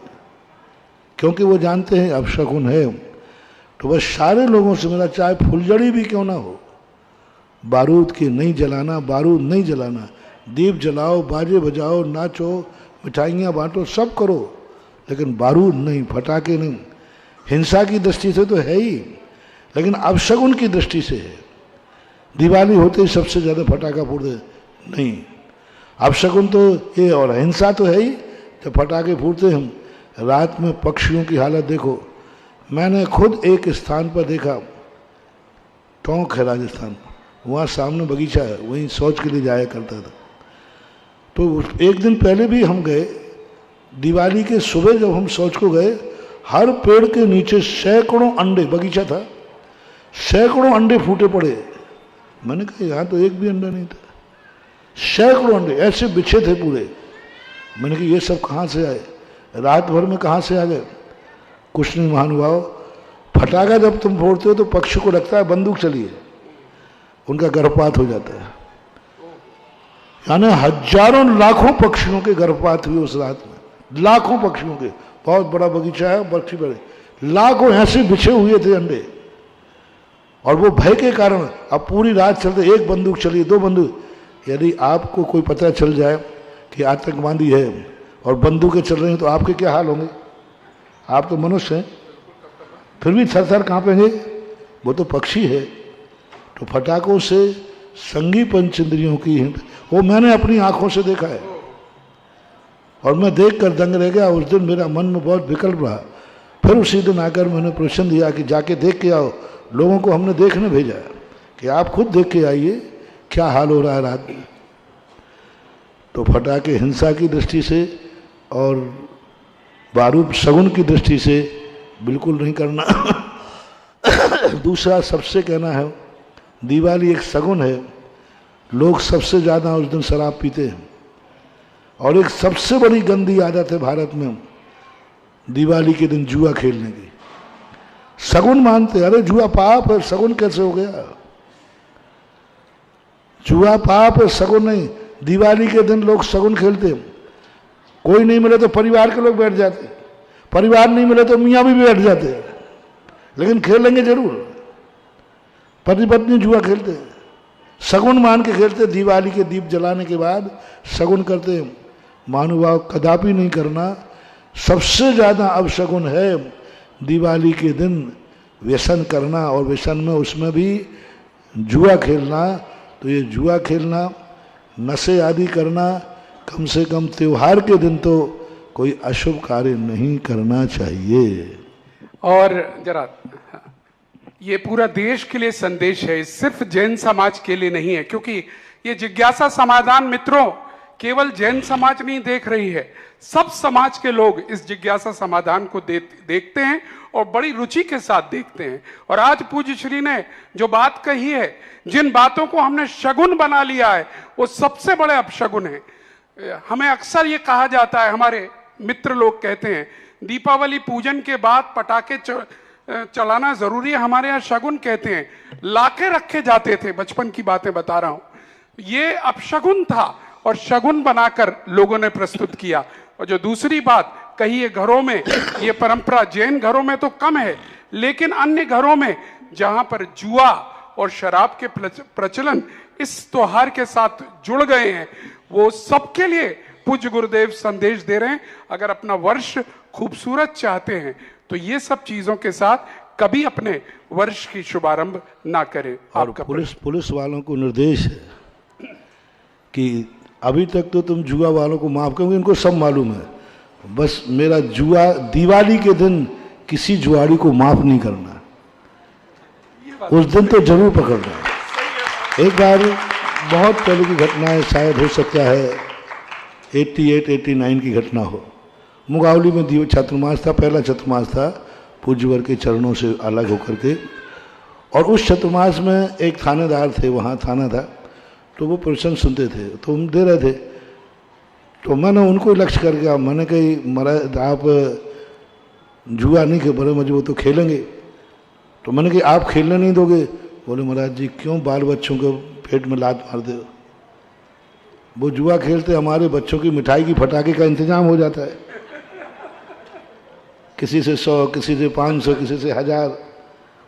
क्योंकि वो जानते हैं अपशगुन है। तो बस सारे लोगों से मेरा, चाहे फुलझड़ी भी क्यों ना हो, बारूद के नहीं जलाना, बारूद नहीं जलाना, दीप जलाओ, बाजे बजाओ, नाचो, मिठाइयाँ बांटो, सब करो, लेकिन बारूद नहीं, फटाके नहीं। हिंसा की दृष्टि से तो है ही, लेकिन अपशगुन की दृष्टि से है। दिवाली होते ही सबसे ज़्यादा फटाका फोड़ते नहीं, अपशगुन तो ये, और हिंसा तो है ही। जब फटाके फूटते हम, रात में पक्षियों की हालत देखो। मैंने खुद एक स्थान पर देखा, टोंक है राजस्थान, वहाँ सामने बगीचा है, वहीं शौच के लिए जाया करता था। तो एक दिन पहले भी हम गए, दिवाली के सुबह जब हम शौच को गए, हर पेड़ के नीचे सैकड़ों अंडे, बगीचा था, सैकड़ों अंडे फूटे पड़े। मैंने कहा यहाँ तो एक भी अंडा नहीं था, सैकड़ों अंडे ऐसे बिछे थे पूरे। मैंने कहा ये सब कहाँ से आए, रात भर में कहाँ से आ गए? कुछ नहीं महानुभाव, फटाका जब तुम फोड़ते हो तो पक्षी को लगता है बंदूक चली है, उनका गर्भपात हो जाता है। यानी हजारों लाखों पक्षियों के गर्भपात हुए उस रात में, लाखों पक्षियों के। बहुत बड़ा बगीचा है, पक्षी बड़े, लाखों ऐसे बिछे हुए थे अंडे। और वो भय के कारण अब पूरी रात चलते, एक बंदूक चली, 2 बंदूक। यदि आपको कोई पता चल जाए कि आतंकवादी है और बंदूकें चल रही हैं तो आपके क्या हाल होंगे? आप तो मनुष्य हैं, फिर भी थर थर कांपेंगे। वो तो पक्षी है। तो फटाकों से संगी पंचेंद्रियों की, वो मैंने अपनी आंखों से देखा है और मैं देखकर दंग रह गया। उस दिन मेरा मन में बहुत विकल्प रहा। फिर उसी दिन आकर मैंने प्रवचन दिया कि जाके देख के आओ। लोगों को हमने देखने भेजा कि आप खुद देख के आइए क्या हाल हो रहा है रात में। तो फटाके हिंसा की दृष्टि से और बारूद शगुन की दृष्टि से बिल्कुल नहीं करना। दूसरा सबसे कहना है, दिवाली एक शगुन है। लोग सबसे ज़्यादा उस दिन शराब पीते हैं और एक सबसे बड़ी गंदी आदत है भारत में दिवाली के दिन जुआ खेलने की। सगुन मानते, अरे जुआ पाप है, सगुन कैसे हो गया? जुआ पाप है, सगुन नहीं। दिवाली के दिन लोग सगुन खेलते, कोई नहीं मिले तो परिवार के लोग बैठ जाते, परिवार नहीं मिले तो मियाँ भी बैठ जाते, लेकिन खेलेंगे जरूर। पति पत्नी जुआ खेलते, सगुन मान के खेलते। दिवाली के दीप जलाने के बाद सगुन करते। महानुभाव, कदापि नहीं करना। सबसे ज़्यादा अपशगुन है दिवाली के दिन व्यसन करना, और व्यसन में उसमें भी जुआ खेलना। तो ये जुआ खेलना, नशे आदि करना, कम से कम त्योहार के दिन तो कोई अशुभ कार्य नहीं करना चाहिए। और जरा, ये पूरा देश के लिए संदेश है, सिर्फ जैन समाज के लिए नहीं है, क्योंकि ये जिज्ञासा समाधान मित्रों केवल जैन समाज नहीं देख रही है, सब समाज के लोग इस जिज्ञासा समाधान को देखते हैं और बड़ी रुचि के साथ देखते हैं। और आज पूज्य श्री ने जो बात कही है, जिन बातों को हमने शगुन बना लिया है, वो सबसे बड़े अपशगुन है। हमें अक्सर ये कहा जाता है, हमारे मित्र लोग कहते हैं दीपावली पूजन के बाद पटाखे चलाना जरूरी है, हमारे यहाँ शगुन कहते हैं। लाके रखे जाते थे, बचपन की बातें बता रहा हूं, ये अपशगुन था और शगुन बनाकर लोगों ने प्रस्तुत किया। और जो दूसरी बात कही है, घरों में ये परंपरा जैन घरों में तो कम है, लेकिन अन्य घरों में जहां पर जुआ और शराब के प्रचलन इस त्योहार के साथ जुड़ गए हैं, वो सबके लिए पूज्य गुरुदेव संदेश दे रहे हैं। अगर अपना वर्ष खूबसूरत चाहते हैं तो ये सब चीजों के साथ कभी अपने वर्ष की शुभारंभ ना करें। और पुलिस वालों को निर्देश है कि अभी तक तो तुम जुआ वालों को माफ करोगे, इनको सब मालूम है, बस मेरा जुआ दिवाली के दिन किसी जुआड़ी को माफ नहीं करना, उस दिन तो जरूर पकड़ना। एक बार बहुत पहले की घटना है, शायद हो सकता है 88-89 की घटना हो। मुगावली में चतुर्मास था, पहला चतुर्मास था पूज्यवर के चरणों से अलग होकर के, और उस चतुर्मास में एक थानेदार थे, वहाँ थाना था, तो वो प्रवचन सुनते थे, तो हम दे रहे थे, तो मैंने उनको लक्ष्य करके मैंने कही, महाराज आप जुआ नहीं खेल, बोले मुझे वो तो खेलेंगे, तो मैंने कहा आप खेलने नहीं दोगे? बोले महाराज जी क्यों बाल बच्चों को पेट में लात मारते हो? वो जुआ खेलते, हमारे बच्चों की मिठाई की फटाके का इंतजाम हो जाता है, किसी से 100, किसी से 500, किसी से 1000,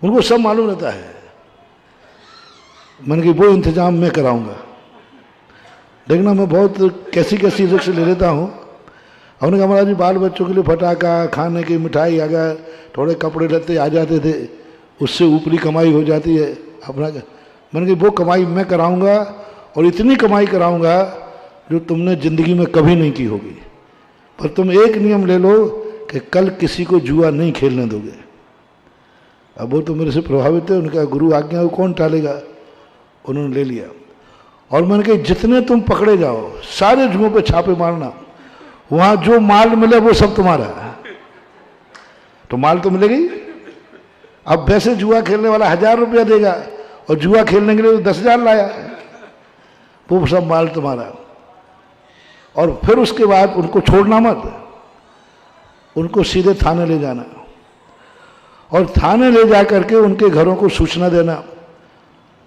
उनको सब मालूम रहता है। मैंने कहा वो इंतजाम मैं कराऊंगा। देखना मैं बहुत कैसी कैसी रिक्स ले लेता हूँ। हमने कहा महाराज जी बाल बच्चों के लिए फटाका, खाने की मिठाई, अगर थोड़े कपड़े लत्ते आ जाते थे, उससे ऊपरी कमाई हो जाती है अपना। मैंने कहा वो कमाई मैं कराऊंगा, और इतनी कमाई कराऊंगा जो तुमने ज़िंदगी में कभी नहीं की होगी। पर तुम एक नियम ले लो कि कल किसी को जुआ नहीं खेलने दोगे। अब वो तो मेरे से प्रभावित है, उनका गुरु आज्ञा को कौन टालेगा, उन्होंने ले लिया। और मैंने कहा जितने तुम पकड़े जाओ सारे जुओं पे छापे मारना, वहाँ जो माल मिले वो सब तुम्हारा है, तो माल तो मिलेगा ही। अब वैसे जुआ खेलने वाला 1000 रुपया देगा और जुआ खेलने के लिए 10,000 लाया, वो सब माल तुम्हारा। और फिर उसके बाद उनको छोड़ना मत, उनको सीधे थाने ले जाना, और थाने ले जा करके उनके घरों को सूचना देना।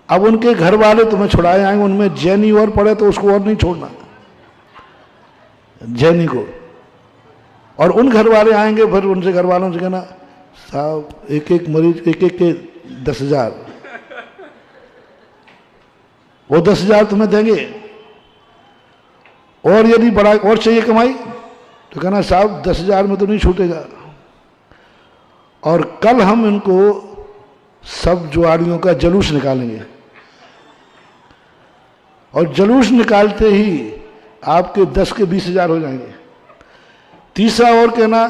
अब उनके घर वाले तुम्हें छुड़ाए आएंगे, उनमें जैनी और पड़े तो उसको और नहीं छोड़ना, जैनी को। और उन घर वाले आएंगे, फिर उनसे घर वालों से कहना साहब एक एक मरीज एक के 10,000, वो 10,000 तुम्हें देंगे। और यदि बड़ा और चाहिए कमाई तो कहना साहब 10,000 में तो नहीं छूटेगा। और कल हम इनको सब जुआड़ियों का जुलूस निकालेंगे, और जुलूस निकालते ही आपके 10 के 20,000 हो जाएंगे। तीसरा और कहना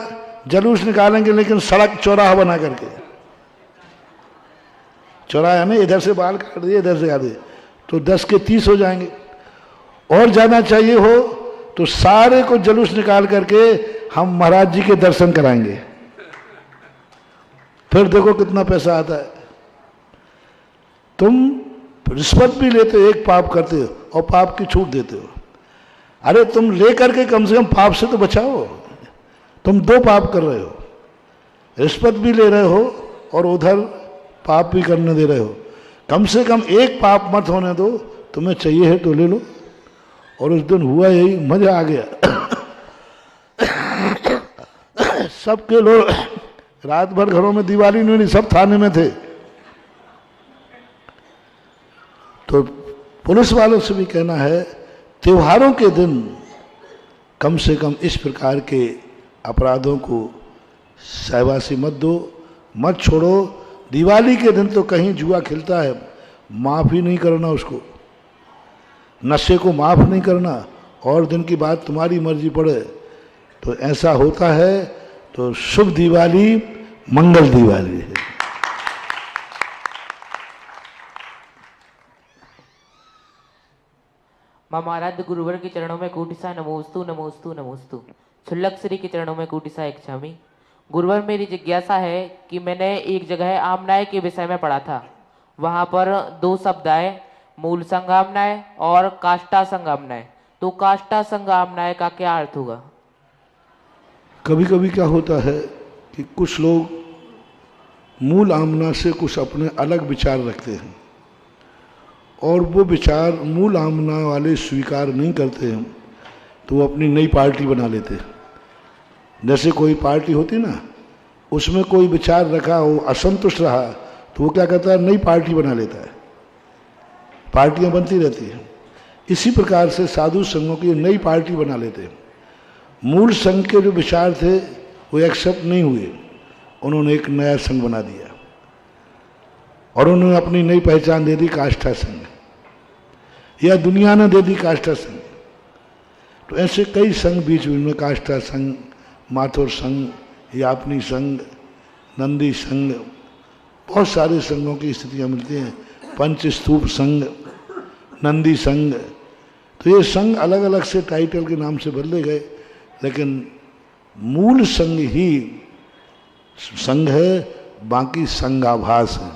जुलूस निकालेंगे लेकिन सड़क चौराहा बना करके, चौराहा नहीं, इधर से बाल काट दिए इधर से काट दिए, तो 10 के 30 हो जाएंगे। और ज़्यादा चाहिए हो तो सारे को जुलूस निकाल करके हम महाराज जी के दर्शन कराएंगे, फिर देखो कितना पैसा आता है। तुम रिश्वत भी लेते हो, एक पाप करते हो और पाप की छूट देते हो। अरे तुम ले करके कम से कम पाप से तो बचाओ, तुम 2 पाप कर रहे हो, रिश्वत भी ले रहे हो और उधर पाप भी करने दे रहे हो। कम से कम एक पाप मत होने दो, तुम्हें चाहिए है तो ले लो। और उस दिन हुआ यही, मजा आ गया। सबके लोग रात भर घरों में दिवाली नहीं, सब थाने में थे। तो पुलिस वालों से भी कहना है, त्योहारों के दिन कम से कम इस प्रकार के अपराधों को सहवासी मत दो, मत छोड़ो। दिवाली के दिन तो कहीं जुआ खिलता है, माफ़ ही नहीं करना उसको, नशे को माफ़ नहीं करना, और दिन की बात तुम्हारी मर्जी पड़े। तो ऐसा होता है तो शुभ दिवाली, मंगल दिवाली है। ममाराध्य गुरुवर के चरणों में कोटिसा नमोस्तु नमोस्तु नमोस्तु। क्षुल्लक श्री के चरणों में कोटिसा इच्छामि। गुरुवर, मेरी जिज्ञासा है कि मैंने एक जगह आमनाय के विषय में पढ़ा था, वहाँ पर दो शब्द आए, मूल संगामनाय और काष्ठा संगामनाय। तो काष्ठा संगामनाय का क्या अर्थ होगा? कभी कभी क्या होता है कि कुछ लोग मूल आमना से कुछ अपने अलग विचार रखते हैं, और वो विचार मूल आमना वाले स्वीकार नहीं करते हैं, तो वो अपनी नई पार्टी बना लेते हैं। जैसे कोई पार्टी होती ना, उसमें कोई विचार रखा, वो असंतुष्ट रहा, तो वो क्या करता है, नई पार्टी बना लेता है। पार्टियां बनती रहती हैं। इसी प्रकार से साधु संघों की नई पार्टी बना लेते हैं। मूल संघ के जो विचार थे वो एक्सेप्ट नहीं हुए, उन्होंने एक नया संघ बना दिया और उन्होंने अपनी नई पहचान दे दी, काष्ठा संघ, या दुनिया ने दे दी काष्ठा संघ। तो ऐसे कई संघ बीच में, काष्ठा संघ, माथुर संघ, यापनी संघ, नंदी संघ, बहुत सारे संघों की स्थितियां मिलती हैं। पंचस्तूप संघ, नंदी संघ। तो ये संघ अलग अलग से टाइटल के नाम से बदले गए, लेकिन मूल संघ ही संघ है, बाकी संघाभास है।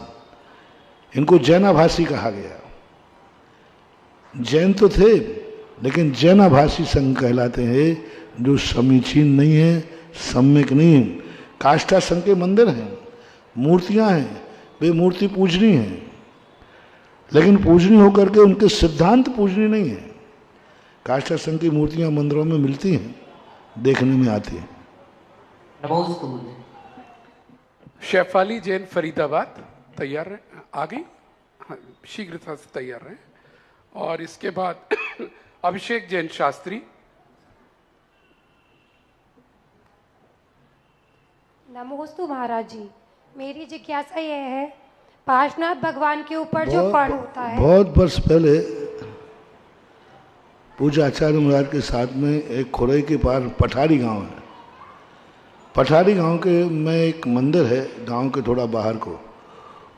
इनको जैनाभासी कहा गया। जैन तो थे, लेकिन जैनाभासी संघ कहलाते हैं, जो समीचीन नहीं है, सम्यक नहीं है। काष्ठा संघ के मंदिर हैं, मूर्तियां हैं, वे मूर्ति पूजनी है, लेकिन पूजनी होकर के उनके सिद्धांत पूजनी नहीं है। काष्ठा संघ की मूर्तियां मंदिरों में मिलती हैं, देखने में आती हैं। नमोस्तु। शेफाली जैन फरीदाबाद तैयार रहे, आ गई, हाँ, शीघ्रता से तैयार रहे। और इसके बाद अभिषेक जैन शास्त्री। नमोस्तु महाराज जी, मेरी जिज्ञासा यह है, पार्श्वनाथ भगवान के ऊपर जो फण होता है, बहुत वर्ष पहले पूज्य आचार्य महाराज के साथ में एक खुरई के पार पठारी गांव है। पठारी गांव के में एक मंदिर है, गांव के थोड़ा बाहर को।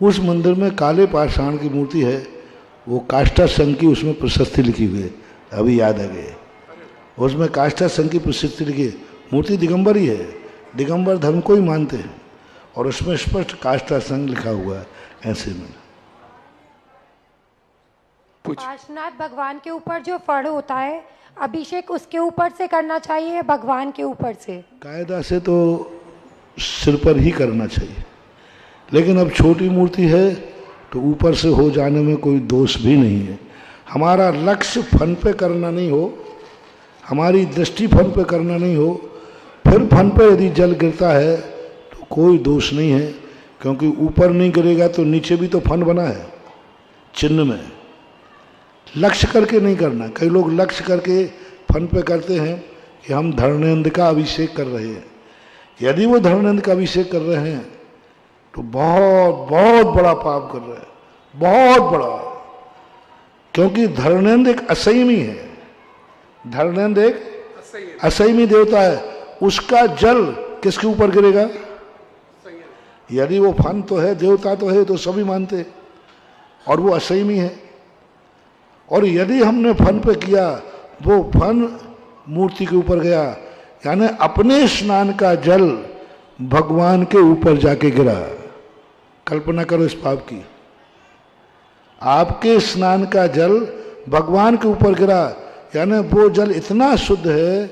उस मंदिर में काले पाषाण की मूर्ति है, वो काष्ठा संघ की उसमें प्रशस्ति लिखी हुई है, अभी याद आ गई। उसमें काष्ठा संघ की प्रशस्ति लिखी है। मूर्ति दिगंबर ही है, दिगंबर धर्म को ही मानते हैं, और उसमें स्पष्ट काष्ठा संघ लिखा हुआ है। ऐसे में पार्श्वनाथ भगवान के ऊपर जो फण होता है, अभिषेक उसके ऊपर से करना चाहिए, भगवान के ऊपर से? कायदा से तो सिर पर ही करना चाहिए, लेकिन अब छोटी मूर्ति है तो ऊपर से हो जाने में कोई दोष भी नहीं है। हमारा लक्ष्य फन पे करना नहीं हो, हमारी दृष्टि फन पे करना नहीं हो, फिर फन पे यदि जल गिरता है तो कोई दोष नहीं है, क्योंकि ऊपर नहीं गिरेगा तो नीचे भी तो फन बना है चिन्ह में। लक्ष्य करके नहीं करना। कई लोग लक्ष्य करके फन पे करते हैं कि हम धर्मेंद्र का अभिषेक कर रहे हैं। यदि वो धर्मेंद्र का अभिषेक कर रहे हैं तो बहुत बहुत बड़ा पाप कर रहे हैं, बहुत बड़ा। क्योंकि धर्मेंद्र एक असंयमी है, धर्मेंद्र एक असंयमी देवता है। उसका जल किसके ऊपर गिरेगा? यदि वो फन तो है, देवता तो है, तो सभी मानते, और वो असंयमी है। और यदि हमने फन पे किया, वो फन मूर्ति के ऊपर गया, यानी अपने स्नान का जल भगवान के ऊपर जाके गिरा। कल्पना करो इस पाप की। आपके स्नान का जल भगवान के ऊपर गिरा, यानी वो जल इतना शुद्ध है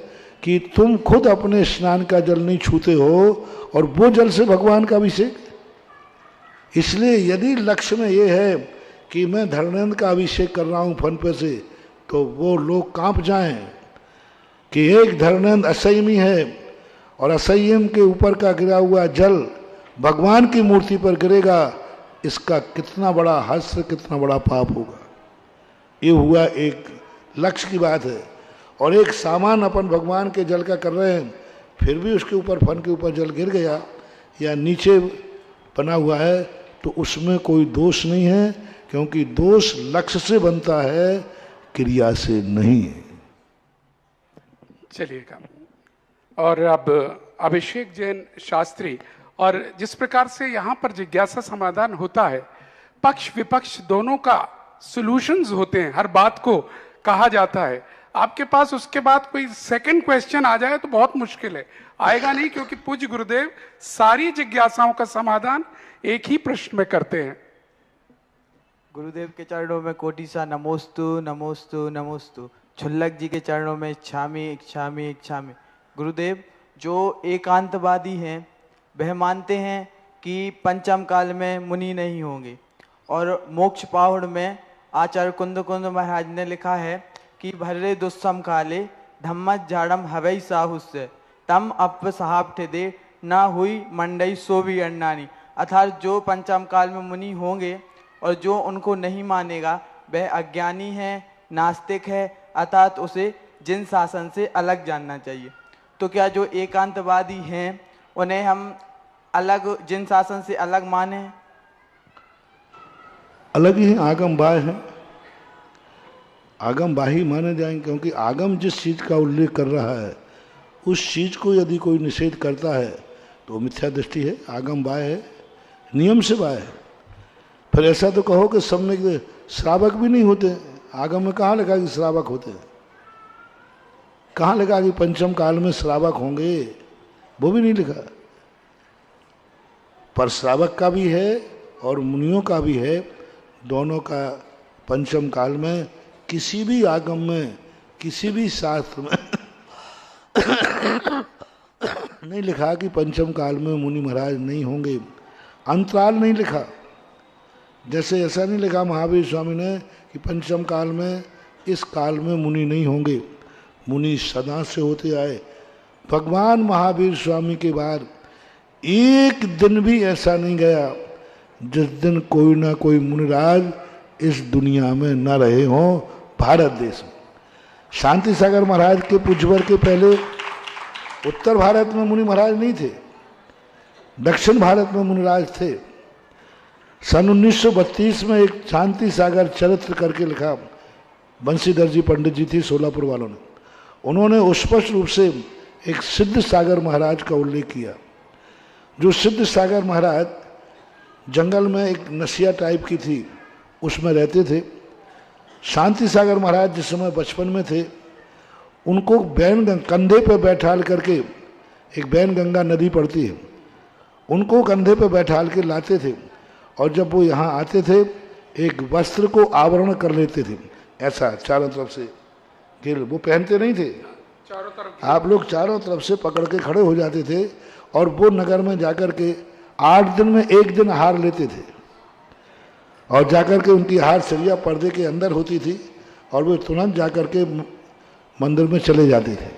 कि तुम खुद अपने स्नान का जल नहीं छूते हो, और वो जल से भगवान का अभिषेक। इसलिए यदि लक्ष्य में ये है कि मैं धर्मेंद्र का अभिषेक कर रहा हूँ फन पे से, तो वो लोग कांप जाएं कि एक धर्मेंद्र असंयमी है और असंयम के ऊपर का गिरा हुआ जल भगवान की मूर्ति पर गिरेगा, इसका कितना बड़ा हश्र, कितना बड़ा पाप होगा। ये हुआ एक लक्ष्य की बात है। और एक सामान अपन भगवान के जल का कर रहे हैं, फिर भी उसके ऊपर फन के ऊपर जल गिर गया या नीचे बना हुआ है, तो उसमें कोई दोष नहीं है, क्योंकि दोष लक्ष्य से बनता है, क्रिया से नहीं है। चलिएगा। और अब अभिषेक जैन शास्त्री, और जिस प्रकार से यहाँ पर जिज्ञासा समाधान होता है, पक्ष विपक्ष दोनों का सॉल्यूशंस होते हैं, हर बात को कहा जाता है। आपके पास उसके बाद कोई सेकंड क्वेश्चन आ जाए तो बहुत मुश्किल है, आएगा नहीं, क्योंकि पूज्य गुरुदेव सारी जिज्ञासाओं का समाधान एक ही प्रश्न में करते हैं। गुरुदेव के चरणों में कोटि सा नमोस्तु नमोस्तु नमोस्तु। छुल्लक जी के चरणों में इच्छामि इच्छामि इच्छामि। गुरुदेव, जो एकांतवादी हैं वह मानते हैं कि पंचम काल में मुनि नहीं होंगे, और मोक्ष पाहुड़ में आचार्य कुंद कुंद महाराज ने लिखा है कि भर्रे दुस्सम काले धम्मत झाड़म हवई साहुस्य तम अप साहब ठे ना हुई मंडई सो भी अन्नानी। अर्थात जो पंचम काल में मुनि होंगे और जो उनको नहीं मानेगा वह अज्ञानी है, नास्तिक है, अर्थात उसे जिन शासन से अलग जानना चाहिए। तो क्या जो एकांतवादी हैं उन्हें हम अलग जिन शासन से अलग माने? अलग ही आगम बाह्य है, आगम बाही माने जाएंगे, क्योंकि आगम जिस चीज का उल्लेख कर रहा है उस चीज को यदि कोई निषेध करता है तो मिथ्या दृष्टि है, आगम बाह्य है, नियम से बाह्य है। फिर ऐसा तो कहो कि सब में श्रावक भी नहीं होते, आगम में कहाँ लिखा कि श्रावक होते हैं? कहाँ लिखा कि पंचम काल में श्रावक होंगे? वो भी नहीं लिखा। पर श्रावक का भी है और मुनियों का भी है, दोनों का पंचम काल में किसी भी आगम में, किसी भी शास्त्र में नहीं लिखा कि पंचम काल में मुनि महाराज नहीं होंगे। अंतराल नहीं लिखा, जैसे ऐसा नहीं लिखा महावीर स्वामी ने कि पंचम काल में इस काल में मुनि नहीं होंगे। मुनि सदा से होते आए। भगवान महावीर स्वामी के बाद एक दिन भी ऐसा नहीं गया जिस दिन कोई ना कोई मुनिराज इस दुनिया में न रहे हों भारत देश में। शांति सागर महाराज के पुजवर के पहले उत्तर भारत में मुनि महाराज नहीं थे, दक्षिण भारत में मुनिराज थे। सन 1932 में एक शांति सागर चरित्र करके लिखा, बंशीधर जी पंडित जी थी सोलापुर वालों ने, उन्होंने स्पष्ट रूप से एक सिद्ध सागर महाराज का उल्लेख किया। जो सिद्ध सागर महाराज जंगल में एक नसिया टाइप की थी, उसमें रहते थे। शांति सागर महाराज जिस समय बचपन में थे, उनको कंधे पे बैठाल करके, एक बैन गंगा नदी पड़ती है, उनको कंधे पे बैठाल के लाते थे, और जब वो यहाँ आते थे एक वस्त्र को आवरण कर लेते थे, ऐसा चारों तरफ से घेर, वो पहनते नहीं थे, चारों तरफ आप लोग चारों तरफ से पकड़ के खड़े हो जाते थे, और वो नगर में जाकर के 8 दिन में 1 दिन हार लेते थे, और जाकर के उनकी हार सरिया पर्दे के अंदर होती थी, और वो तुरंत जाकर के मंदिर में चले जाते थे।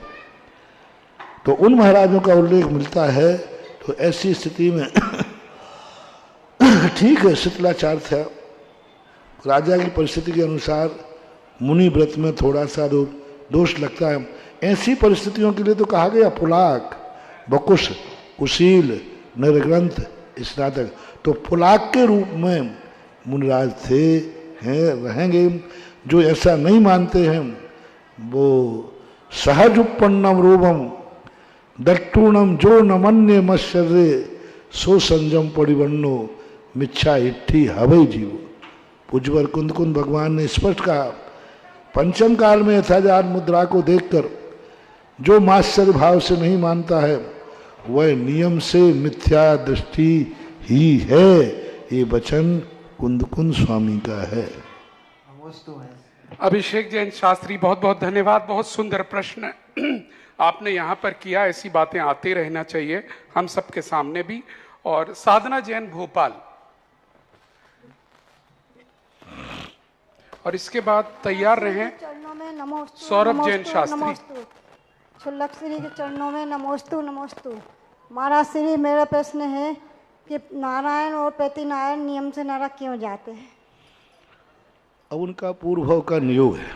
तो उन महाराजों का उल्लेख मिलता है। तो ऐसी स्थिति में ठीक है, शीतलाचार था, राजा की परिस्थिति के अनुसार मुनि व्रत में थोड़ा सा दोष लगता है। ऐसी परिस्थितियों के लिए तो कहा गया पुलाक, बकुश, कुशील, नरग्रंथ, स्नातक। तो पुलाक के रूप में मुनिराज थे, हैं, रहेंगे। जो ऐसा नहीं मानते हैं वो सहज उपन्नम रूपम दट्टूणम जो नमन्य मत्सर्य सो संजम परिवन्नो मिच्छा इट्ठी हवई जीव। पूज्यवर कुंद कुंद भगवान ने स्पष्ट कहा, पंचम काल में यथाजात मुद्रा को देखकर जो मात्सर्य भाव से नहीं मानता है वह नियम से मिथ्या दृष्टि ही है। ये वचन कुंद कुंद स्वामी का है। अभिषेक जैन शास्त्री, बहुत बहुत धन्यवाद। बहुत सुंदर प्रश्न आपने यहाँ पर किया। ऐसी बातें आते रहना चाहिए हम सबके सामने भी। और साधना जैन भोपाल, और इसके बाद तैयार रहें चरणों में नमोस्तु सौरभ जैन नमोस्तु, शास्त्री। नमोस्तु। क्षुल्लक श्री के चरणों में नमोस्तु नमोस्तु। महाराज श्री, मेरा प्रश्न है कि नारायण और प्रतिनारायण नियम से नरक क्यों जाते हैं? अब उनका पूर्व भाव का नियोग है।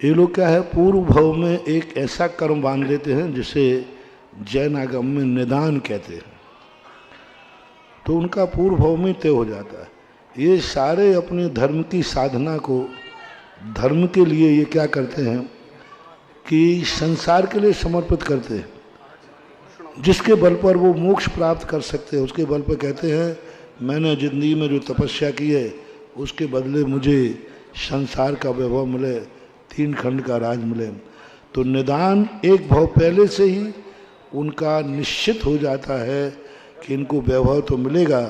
ये लोग क्या है, पूर्व भाव में एक ऐसा कर्म बांध लेते हैं जिसे जैन आगम में निदान कहते हैं, तो उनका पूर्व भाव में तय हो जाता है। ये सारे अपने धर्म की साधना को, धर्म के लिए ये क्या करते हैं कि संसार के लिए समर्पित करते हैं। जिसके बल पर वो मोक्ष प्राप्त कर सकते हैं, उसके बल पर कहते हैं मैंने जिंदगी में जो तपस्या की है उसके बदले मुझे संसार का वैभव मिले, 3 खंड का राज मिले। तो निदान एक भाव पहले से ही उनका निश्चित हो जाता है कि इनको वैभव तो मिलेगा,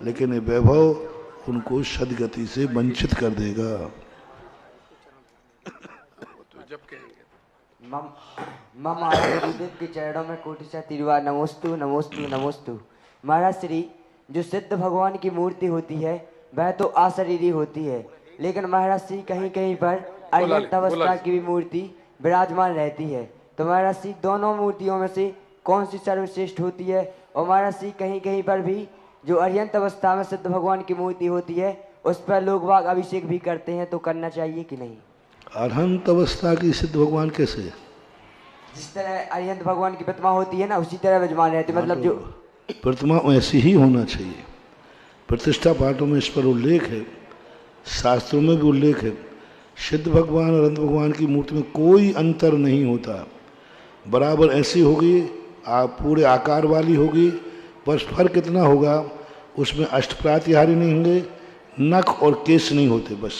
लेकिन ये वैभव उनको सदगति से वंचित कर देगा। मम गुरुदेव के चरणों में कोटिशा तिरुवार नमोस्तु नमोस्तु नमोस्तु। महाराज श्री, जो सिद्ध भगवान की मूर्ति होती है वह तो अशरीरी होती है, लेकिन महाराज श्री कहीं कहीं पर अरिहंत अवस्था की भी मूर्ति विराजमान रहती है। तो महाराज श्री, दोनों मूर्तियों में से कौन सी सर्वश्रेष्ठ होती है? और महाराज श्री, कहीं कहीं पर भी जो अरिहंत अवस्था में सिद्ध भगवान की मूर्ति होती है उस पर लोग बाग अभिषेक भी करते हैं, तो करना चाहिए कि नहीं? अरहंत अवस्था की सिद्ध भगवान कैसे? जिस तरह अरिहंत भगवान की प्रतिमा होती है ना, उसी तरह विराजमान रहती है। मतलब जो प्रतिमा ऐसी ही होना चाहिए। प्रतिष्ठा पाठों में इस पर उल्लेख है, शास्त्रों में भी उल्लेख है। सिद्ध भगवान और अनंत भगवान की मूर्ति में कोई अंतर नहीं होता, बराबर ऐसी होगी, पूरे आकार वाली होगी। बस फर्क इतना होगा, उसमें अष्टप्रातिहारी नहीं होंगे, नख और केस नहीं होते, बस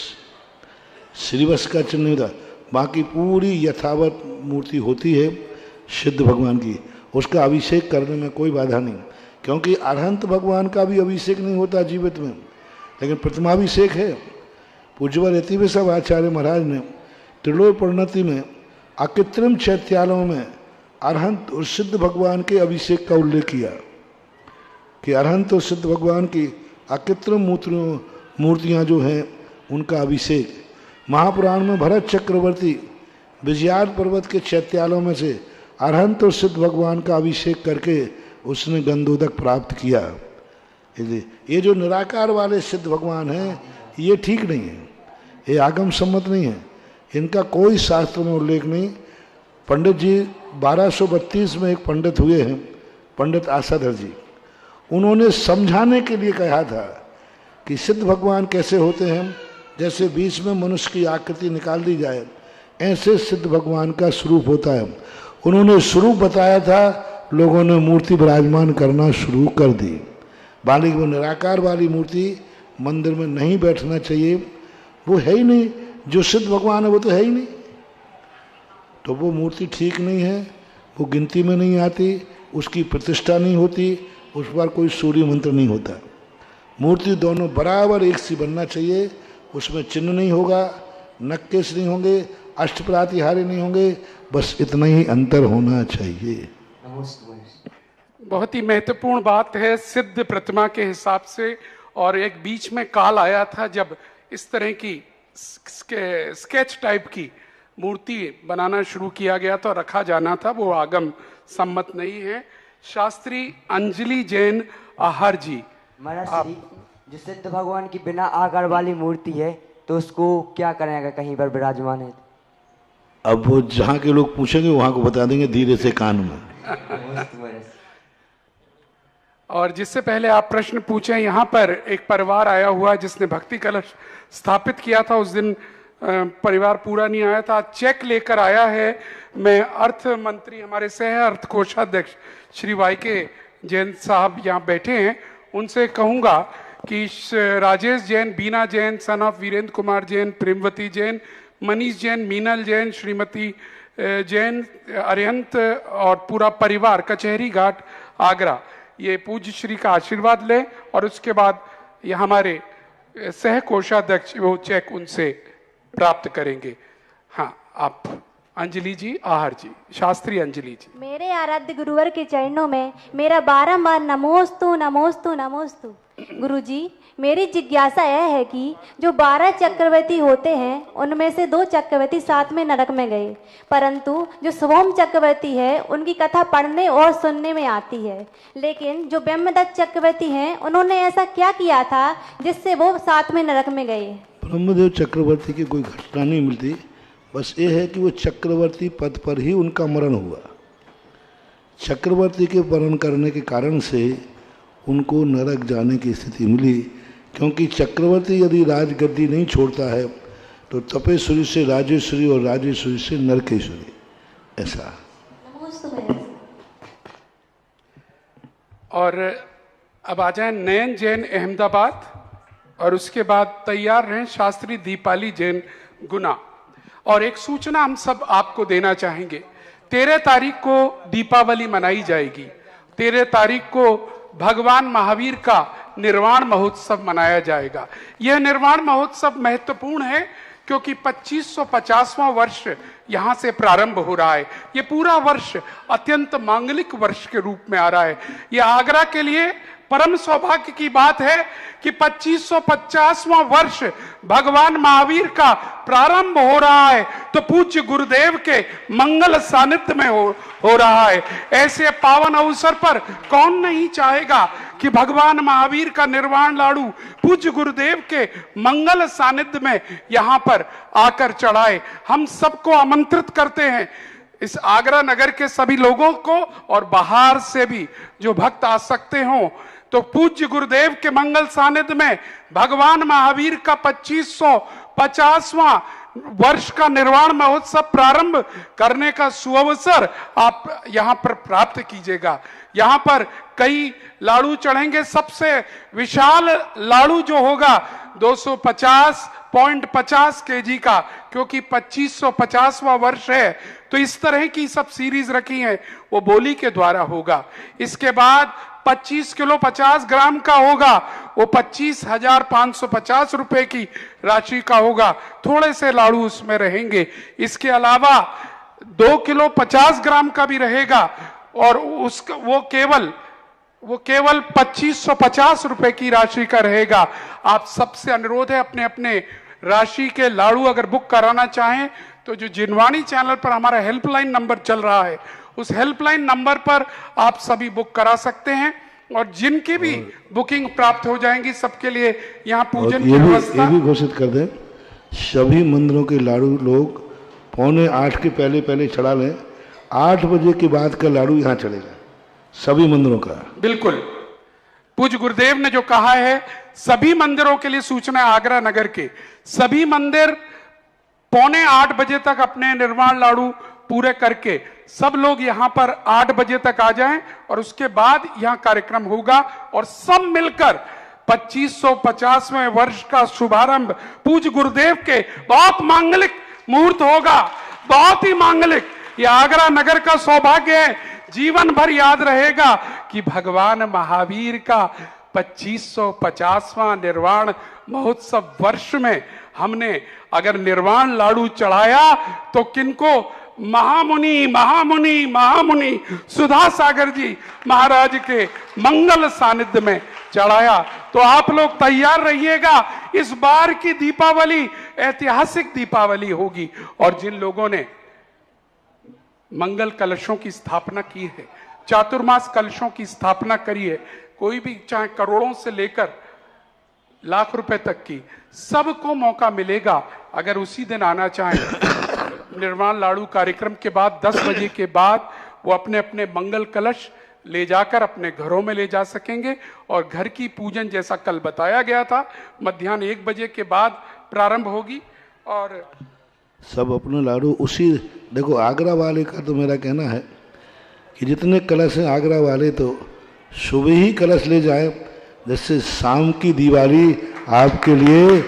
श्रीवत्स का चिन्ह नहीं होता। बाकी पूरी यथावत मूर्ति होती है सिद्ध भगवान की। उसका अभिषेक करने में कोई बाधा नहीं, क्योंकि अरहंत भगवान का भी अभिषेक नहीं होता जीवित में, लेकिन प्रतिमाभिषेक है। पूज्यवर यतिवे सब आचार्य महाराज ने त्रिलोक परिणति में अकृत्रिम चैत्यालयों में अरहंत और सिद्ध भगवान के अभिषेक का उल्लेख किया कि अरहंत और सिद्ध भगवान की अकृत्रिम मूर्तियाँ जो हैं उनका अभिषेक। महापुराण में भरत चक्रवर्ती विजयाद पर्वत के चैत्यालयों में से अरहंत और सिद्ध भगवान का अभिषेक करके उसने गंधोदक प्राप्त किया। ये जो निराकार वाले सिद्ध भगवान हैं ये ठीक नहीं है, ये आगम सम्मत नहीं है, इनका कोई शास्त्र में उल्लेख नहीं। पंडित जी 1232 में एक पंडित हुए हैं, पंडित आसाधर जी, उन्होंने समझाने के लिए कहा था कि सिद्ध भगवान कैसे होते हैं, जैसे बीच में मनुष्य की आकृति निकाल दी जाए ऐसे सिद्ध भगवान का स्वरूप होता है। उन्होंने स्वरूप बताया था, लोगों ने मूर्ति विराजमान करना शुरू कर दी। बालिक वो निराकार वाली मूर्ति मंदिर में नहीं बैठना चाहिए, वो है ही नहीं, जो सिद्ध भगवान है वो तो है ही नहीं, तो वो मूर्ति ठीक नहीं है, वो गिनती में नहीं आती, उसकी प्रतिष्ठा नहीं होती, उस पर कोई सूर्य मंत्र नहीं होता। मूर्ति दोनों बराबर एक सी बनना चाहिए, उसमें चिन्ह नहीं होगा, नक्केश नहीं होंगे, अष्टप्रातिहारी नहीं होंगे, बस इतना ही अंतर होना चाहिए। बहुत ही महत्वपूर्ण बात है सिद्ध प्रतिमा के हिसाब से। और एक बीच में काल आया था जब इस तरह की स्केच टाइप की मूर्ति बनाना शुरू किया गया था, रखा जाना था, वो आगम सम्मत नहीं है। शास्त्री अंजलि जैन आहार जी, महाराज श्री, जो सिद्ध भगवान की बिना आकार वाली मूर्ति है तो उसको क्या करेगा, कहीं पर विराजमान है? अब वो जहाँ के लोग पूछेंगे वहां को बता देंगे धीरे से कान में। और जिससे पहले आप प्रश्न पूछें, यहाँ पर एक परिवार आया हुआ है जिसने भक्ति कलश स्थापित किया था। उस दिन परिवार पूरा नहीं आया था, चेक लेकर आया है। मैं अर्थ मंत्री, हमारे सह अर्थ कोषाध्यक्ष श्री वाई के जैन साहब यहाँ बैठे हैं, उनसे कहूँगा कि राजेश जैन, बीना जैन सन ऑफ वीरेंद्र कुमार जैन, प्रेमवती जैन, मनीष जैन, मीनल जैन, श्रीमती जैन, अरिहंत और पूरा परिवार कचहरी घाट आगरा, ये पूज्य श्री का आशीर्वाद लें और उसके बाद ये हमारे सह कोषाध्यक्ष वो चेक उनसे प्राप्त करेंगे। हाँ, आप अंजलि जी आहार जी, शास्त्री अंजलि जी। मेरे आराध्य गुरुवर के चरणों में मेरा बारंबार नमोस्तु नमोस्तु नमोस्तु। गुरुजी, मेरी जिज्ञासा यह है कि जो 12 चक्रवर्ती होते हैं उनमें से 2 चक्रवर्ती साथ में नरक में गए, परंतु जो शुभम चक्रवर्ती है उनकी कथा पढ़ने और सुनने में आती है, लेकिन जो ब्रह्मदत्त चक्रवर्ती हैं उन्होंने ऐसा क्या किया था जिससे वो साथ में नरक में गए? ब्रह्मदेव चक्रवर्ती की कोई घटना नहीं मिलती, बस ये है कि वो चक्रवर्ती पद पर ही उनका मरण हुआ। चक्रवर्ती के मरण करने के कारण से उनको नरक जाने की स्थिति मिली, क्योंकि चक्रवर्ती यदि राजगद्दी नहीं छोड़ता है तो तपेश्वरी से राजेश्वरी और राजेश्वरी से नरकेश्वरी, ऐसा। और अब आ जाए नयन जैन अहमदाबाद, और उसके बाद तैयार रहें शास्त्री दीपाली जैन गुना। और एक सूचना हम सब आपको देना चाहेंगे, 13 तारीख को दीपावली मनाई जाएगी। 13 तारीख को भगवान महावीर का निर्वाण महोत्सव मनाया जाएगा। यह निर्वाण महोत्सव महत्वपूर्ण है क्योंकि 2550वां वर्ष यहां से प्रारंभ हो रहा है। यह पूरा वर्ष अत्यंत मांगलिक वर्ष के रूप में आ रहा है। यह आगरा के लिए परम सौभाग्य की बात है कि 2550वां वर्ष भगवान महावीर का प्रारंभ हो रहा है, तो पूज्य गुरुदेव के मंगल सानिध्य में हो रहा है। ऐसे पावन अवसर पर कौन नहीं चाहेगा कि भगवान महावीर का निर्वाण लाडू पूज्य गुरुदेव के मंगल सानिध्य में यहां पर आकर चढ़ाए। हम सबको आमंत्रित करते हैं, इस आगरा नगर के सभी लोगों को और बाहर से भी जो भक्त आ सकते हों, तो पूज्य गुरुदेव के मंगल सानिध्य में भगवान महावीर का 2550वां वर्ष का निर्वाण महोत्सव प्रारंभ करने का सुअवसर आप यहां पर प्राप्त कीजिएगा। यहां पर कई लाडू चढ़ेंगे। सबसे विशाल लाडू जो होगा 250.50 kg का, क्योंकि 2550वां वर्ष है, तो इस तरह की सब सीरीज रखी है, वो बोली के द्वारा होगा। इसके बाद 25 किलो 50 ग्राम का होगा, वो 25,550 रुपए की राशि का होगा। थोड़े से लाडू उसमें रहेंगे। इसके अलावा 2 किलो 50 ग्राम का भी रहेगा, और उसका वो केवल 2550 रुपए की राशि का रहेगा। आप सबसे अनुरोध है, अपने अपने राशि के लाडू अगर बुक कराना चाहें तो जो जिनवाणी चैनल पर हमारा हेल्पलाइन नंबर चल रहा है, उस हेल्पलाइन नंबर पर आप सभी बुक करा सकते हैं, और जिनकी भी बुकिंग प्राप्त हो जाएंगी सबके लिए यहाँ पूजन की व्यवस्था। ये भी घोषित कर दें, सभी मंदिरों के लाडू लोग 7:45 के पहले चढ़ा लें। 8 बजे के बाद का लाडू यहाँ चढ़ेगा सभी मंदिरों का। बिल्कुल, पूज्य गुरुदेव ने जो कहा है, सभी मंदिरों के लिए सूचना है। आगरा नगर के सभी मंदिर 7:45 बजे तक अपने निर्वाण लाडू पूरे करके सब लोग यहां पर 8 बजे तक आ जाएं, और उसके बाद यहां कार्यक्रम होगा, और सब मिलकर 2550वें वर्ष का शुभारंभ पूज्य गुरुदेव के बहुत मांगलिक मुहूर्त होगा, बहुत ही मांगलिक। यह आगरा नगर का सौभाग्य है, जीवन भर याद रहेगा कि भगवान महावीर का 2550वां निर्वाण महोत्सव वर्ष में हमने अगर निर्वाण लाडू चढ़ाया तो किनको? महामुनि महामुनि महामुनि सुधा सागर जी महाराज के मंगल सानिध्य में चढ़ाया। तो आप लोग तैयार रहिएगा, इस बार की दीपावली ऐतिहासिक दीपावली होगी। और जिन लोगों ने मंगल कलशों की स्थापना की है, चातुर्मास कलशों की स्थापना करी है, कोई भी चाहे करोड़ों से लेकर लाख रुपए तक की, सबको मौका मिलेगा अगर उसी दिन आना चाहें। निर्वाण लाडू कार्यक्रम के बाद 10 बजे के बाद वो अपने अपने मंगल कलश ले जाकर अपने घरों में ले जा सकेंगे, और घर की पूजन जैसा कल बताया गया था मध्याह्न 1 बजे के बाद प्रारंभ होगी। और सब अपने लाडू उसी, देखो आगरा वाले का तो मेरा कहना है कि जितने कलश हैं आगरा वाले तो सुबह ही कलश ले जाए, जिससे शाम की दिवाली आपके लिए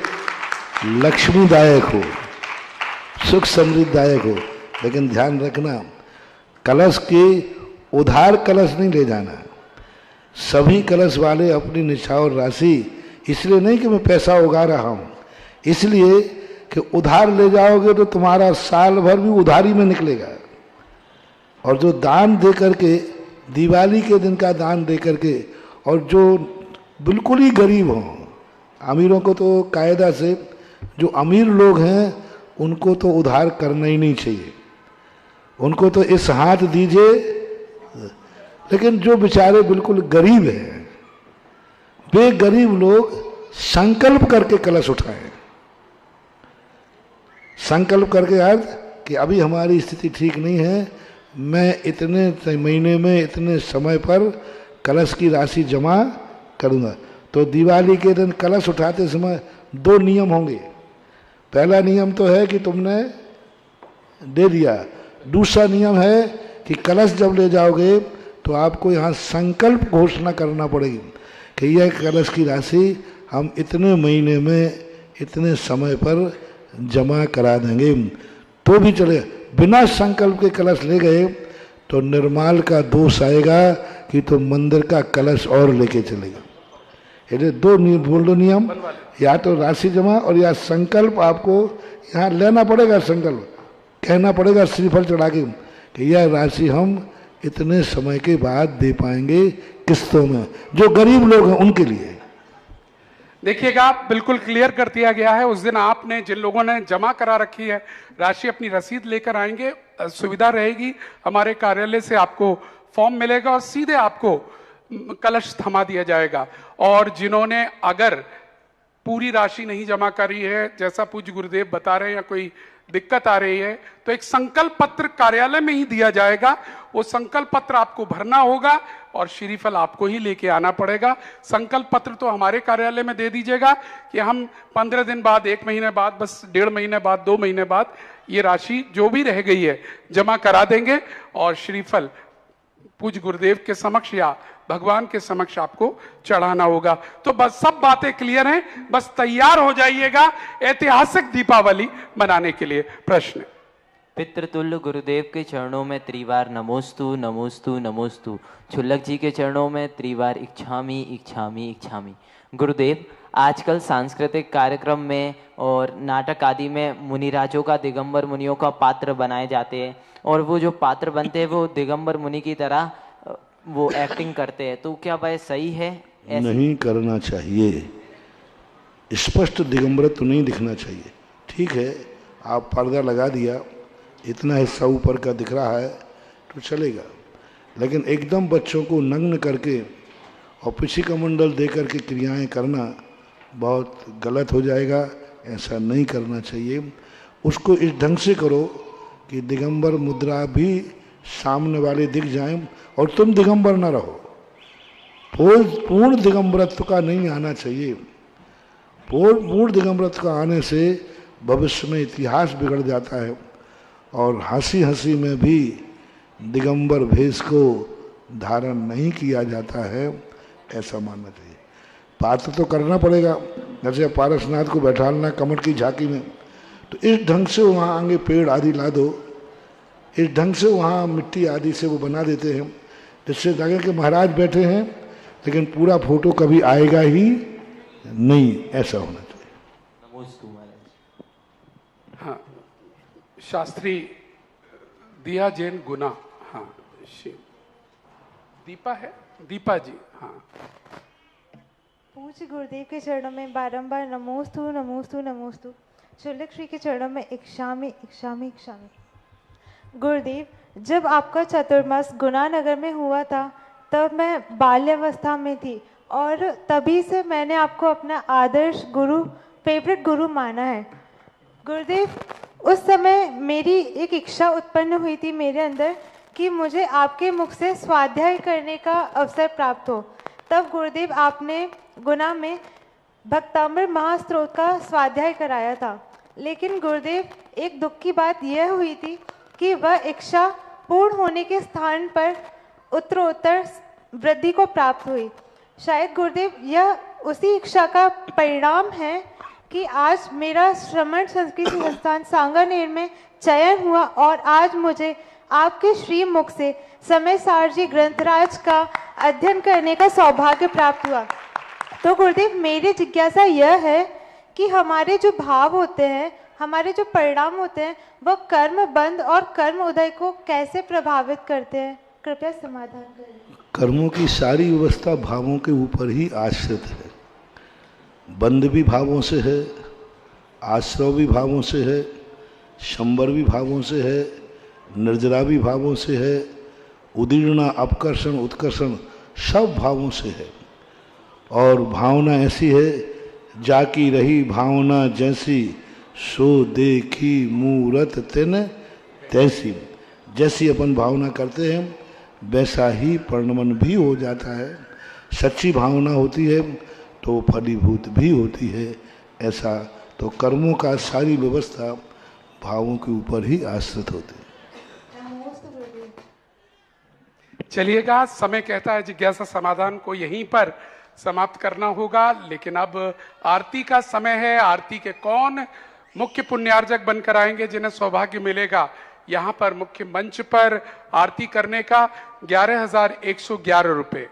लक्ष्मीदायक हो, सुख समृद्धिदायक हो। लेकिन ध्यान रखना, कलश के उधार कलश नहीं ले जाना। सभी कलश वाले अपनी निछावर राशि, इसलिए नहीं कि मैं पैसा उगा रहा हूँ, इसलिए कि उधार ले जाओगे तो तुम्हारा साल भर भी उधारी में निकलेगा। और जो दान दे करके, दिवाली के दिन का दान दे करके, और जो बिल्कुल ही गरीब हों। अमीरों को तो कायदा से, जो अमीर लोग हैं उनको तो उधार करना ही नहीं चाहिए, उनको तो इस हाथ दीजिए। लेकिन जो बेचारे बिल्कुल गरीब हैं, वे गरीब लोग संकल्प करके कलश उठाएं। संकल्प करके अर्थ कि अभी हमारी स्थिति ठीक नहीं है, मैं इतने महीने में इतने समय पर कलश की राशि जमा करूँगा। तो दिवाली के दिन कलश उठाते समय 2 नियम होंगे। पहला नियम तो है कि तुमने दे दिया, दूसरा नियम है कि कलश जब ले जाओगे तो आपको यहाँ संकल्प घोषणा करना पड़ेगी कि यह कलश की राशि हम इतने महीने में इतने समय पर जमा करा देंगे। तो भी चले, बिना संकल्प के कलश ले गए तो निर्माल का दोष आएगा कि तुम मंदिर का कलश और लेके चलेगा। ये 2 नियम बोल दो, नियम, या तो राशि जमा और या संकल्प आपको यहाँ लेना पड़ेगा। संकल्प कहना पड़ेगा श्रीफल चढ़ा के कि यह राशि हम इतने समय के बाद दे पाएंगे किस्तों में, जो गरीब लोग हैं उनके लिए। देखिएगा, बिल्कुल क्लियर कर दिया गया है। उस दिन आपने, जिन लोगों ने जमा करा रखी है राशि, अपनी रसीद लेकर आएंगे, सुविधा रहेगी। हमारे कार्यालय से आपको फॉर्म मिलेगा और सीधे आपको कलश थमा दिया जाएगा। और जिन्होंने अगर पूरी राशि नहीं जमा करी है, जैसा पूज्य गुरुदेव बता रहे हैं, या कोई दिक्कत आ रही है, तो एक संकल्प पत्र कार्यालय में ही दिया जाएगा। वो संकल्प पत्र आपको भरना होगा और श्रीफल आपको ही लेके आना पड़ेगा। संकल्प पत्र तो हमारे कार्यालय में दे दीजिएगा कि हम 15 दिन बाद, 1 महीने बाद, बस 1.5 महीने बाद, 2 महीने बाद ये राशि जो भी रह गई है जमा करा देंगे और श्रीफल पूज्य गुरुदेव के समक्ष या भगवान के समक्ष आपको चढ़ाना होगा। तो बस सब बातें क्लियर हैं, बस तैयार हो जाइएगा ऐतिहासिक दीपावली मनाने के लिए। प्रश्न। पितृतुल्य गुरुदेव के चरणों में त्रिवार नमोस्तु नमोस्तु नमोस्तु। छुल्लक जी के चरणों में त्रिवार इच्छामि इच्छामि इच्छामि। गुरुदेव, आजकल सांस्कृतिक कार्यक्रम में और नाटक आदि में मुनिराजों का, दिगंबर मुनियों का पात्र बनाए जाते हैं और वो जो पात्र बनते हैं वो दिगंबर मुनि की तरह वो एक्टिंग करते हैं, तो क्या वह सही है? नहीं करना चाहिए। स्पष्ट दिगंबरत्व नहीं दिखना चाहिए। ठीक है, आप पर्दा लगा दिया, इतना हिस्सा ऊपर का दिख रहा है तो चलेगा, लेकिन एकदम बच्चों को नग्न करके और पिछी कमंडल दे करके क्रियाएं करना बहुत गलत हो जाएगा। ऐसा नहीं करना चाहिए। उसको इस ढंग से करो कि दिगंबर मुद्रा भी सामने वाले दिख जाएं और तुम दिगंबर ना रहो। पूर्ण दिगंबरत्व का नहीं आना चाहिए। पूर्ण दिगंबरत्व का आने से भविष्य में इतिहास बिगड़ जाता है और हंसी हंसी में भी दिगंबर भेष को धारण नहीं किया जाता है, ऐसा मानना चाहिए। पात्र तो करना पड़ेगा, जैसे पारसनाथ को बैठालना कमर की झांकी में, तो इस ढंग से वहाँ आगे पेड़ आदि ला दो, इस ढंग से वहाँ मिट्टी आदि से वो बना देते हैं, जिससे लगे कि महाराज बैठे हैं, लेकिन पूरा फोटो कभी आएगा ही नहीं। ऐसा होना चाहिए। हाँ, शास्त्री दिया जैन गुना। हाँ, दीपा है, दीपा जी। हाँ, पूज्य गुरुदेव के चरणों में बारंबार नमोस्तु नमोस्तु नमोस्तु। छुल्लक श्री के चरणों में इक्षामि इक्षामि इक्षामि। गुरुदेव, जब आपका चतुर्मास गुना नगर में हुआ था तब मैं बाल्यावस्था में थी और तभी से मैंने आपको अपना आदर्श गुरु, फेवरेट गुरु माना है। गुरुदेव, उस समय मेरी एक इच्छा उत्पन्न हुई थी मेरे अंदर कि मुझे आपके मुख से स्वाध्याय करने का अवसर प्राप्त हो। तब गुरुदेव आपने गुना में भक्तामृत महास्त्रोत का स्वाध्याय कराया था, लेकिन गुरुदेव एक दुख की बात यह हुई थी कि वह इच्छा पूर्ण होने के स्थान पर उत्तरोत्तर वृद्धि को प्राप्त हुई। शायद गुरुदेव यह उसी इच्छा का परिणाम है कि आज मेरा श्रमण संस्कृति संस्थान सांगानेर में चयन हुआ और आज मुझे आपके श्री मुख से समय सार जी ग्रंथराज का अध्ययन करने का सौभाग्य प्राप्त हुआ। तो गुरुदेव, मेरी जिज्ञासा यह है कि हमारे जो भाव होते हैं, हमारे जो परिणाम होते हैं, वह कर्म बंध और कर्म उदय को कैसे प्रभावित करते हैं? कृपया समाधान करें। कर्मों की सारी व्यवस्था भावों के ऊपर ही आश्रित है। बंध भी भावों से है, आश्रव भी भावों से है, शंबर भी भावों से है, निर्जरा भी भावों से है, उदीर्णा, अपकर्षण, उत्कर्षण सब भावों से है। और भावना ऐसी है, जाकी रही भावना जैसी, सो देखी मूरत तिन तैसी। जैसी अपन भावना करते हैं वैसा ही परिणमन भी हो जाता है। सच्ची भावना होती है तो फलीभूत भी होती है। ऐसा तो कर्मों का सारी व्यवस्था भावों के ऊपर ही आश्रित होती है। चलिएगा, समय कहता है जिज्ञासा समाधान को यहीं पर समाप्त करना होगा, लेकिन अब आरती का समय है। आरती के कौन मुख्य पुण्यार्जक बनकर आएंगे जिन्हें सौभाग्य मिलेगा यहाँ पर मुख्य मंच पर आरती करने का? 11,111 रुपये।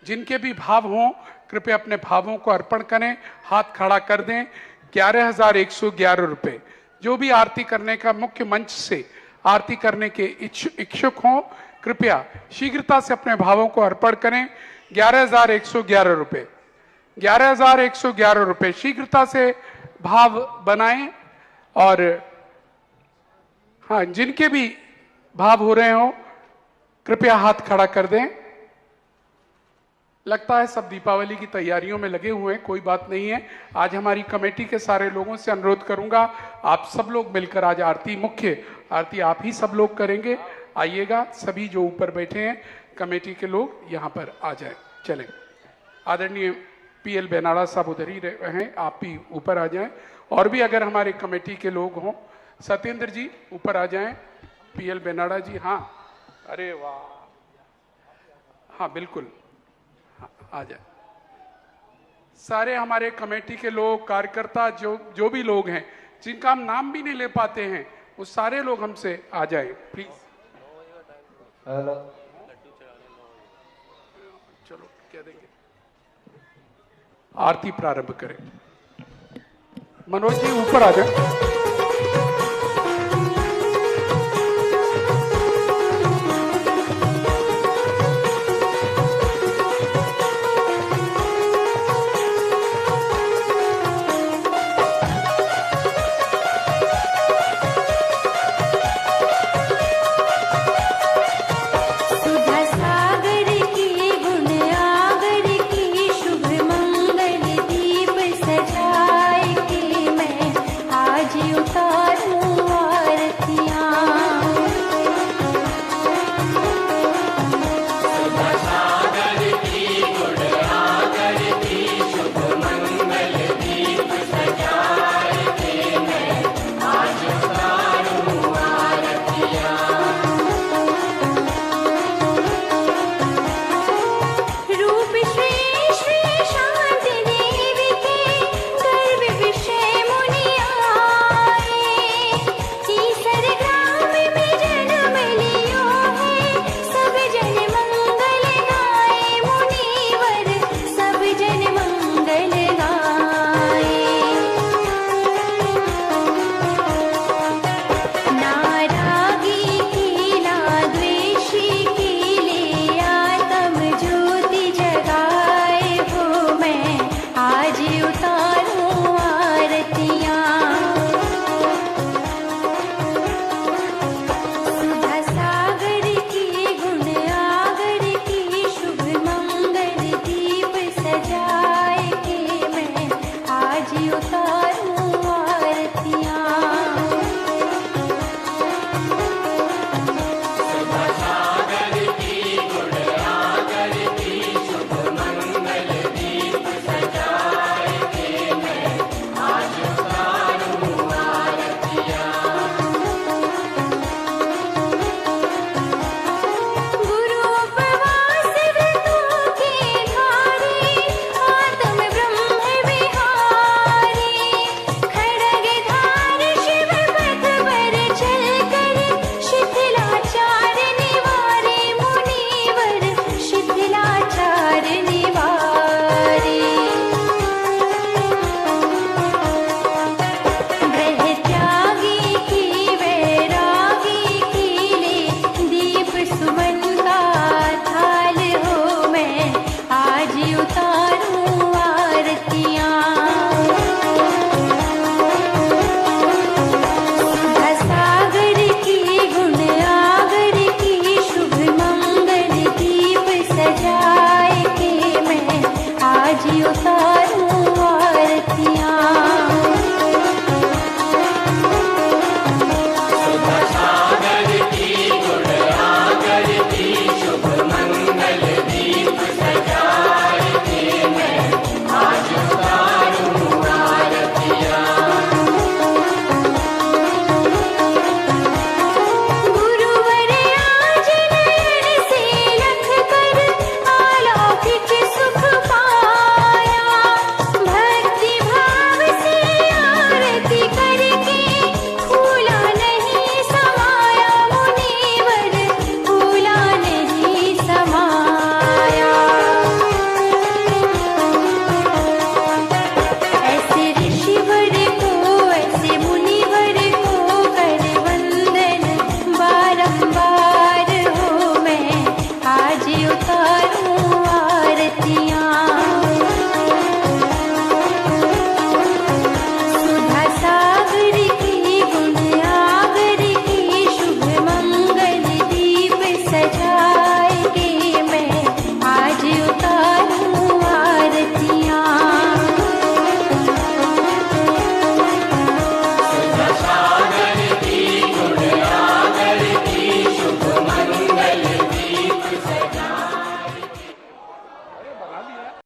जिनके भी भाव हों कृपया अपने भावों को अर्पण करें, हाथ खड़ा कर दें। 11,111 रुपये। जो भी आरती करने का मुख्य मंच से आरती करने के इच्छुक हों कृपया शीघ्रता से अपने भावों को अर्पण करें। 11,111 रुपये। 11,111 रुपये। शीघ्रता से भाव बनाएं। और हाँ, जिनके भी भाव हो रहे हो कृपया हाथ खड़ा कर दें। लगता है सब दीपावली की तैयारियों में लगे हुए हैं, कोई बात नहीं है। आज हमारी कमेटी के सारे लोगों से अनुरोध करूंगा, आप सब लोग मिलकर आज आरती, मुख्य आरती आप ही सब लोग करेंगे। आइएगा, सभी जो ऊपर बैठे हैं कमेटी के लोग यहाँ पर आ जाएं। चलें, आदरणीय पीएल बेनाड़ा साहब उधर ही हैं, आप भी ऊपर आ जाएं। और भी अगर हमारे कमेटी के लोग हों, सत्येंद्र जी ऊपर आ जाएं, पीएल बेनाड़ा जी, हाँ, अरे वाह, हाँ बिल्कुल, हाँ, आ जाए। सारे हमारे कमेटी के लोग, कार्यकर्ता, जो भी लोग हैं जिनका हम नाम भी नहीं ले पाते हैं, वो सारे लोग हमसे आ जाएं प्लीज। हेलो, चलो कह देंगे, आरती प्रारंभ करें। मनोज जी ऊपर आ जाए।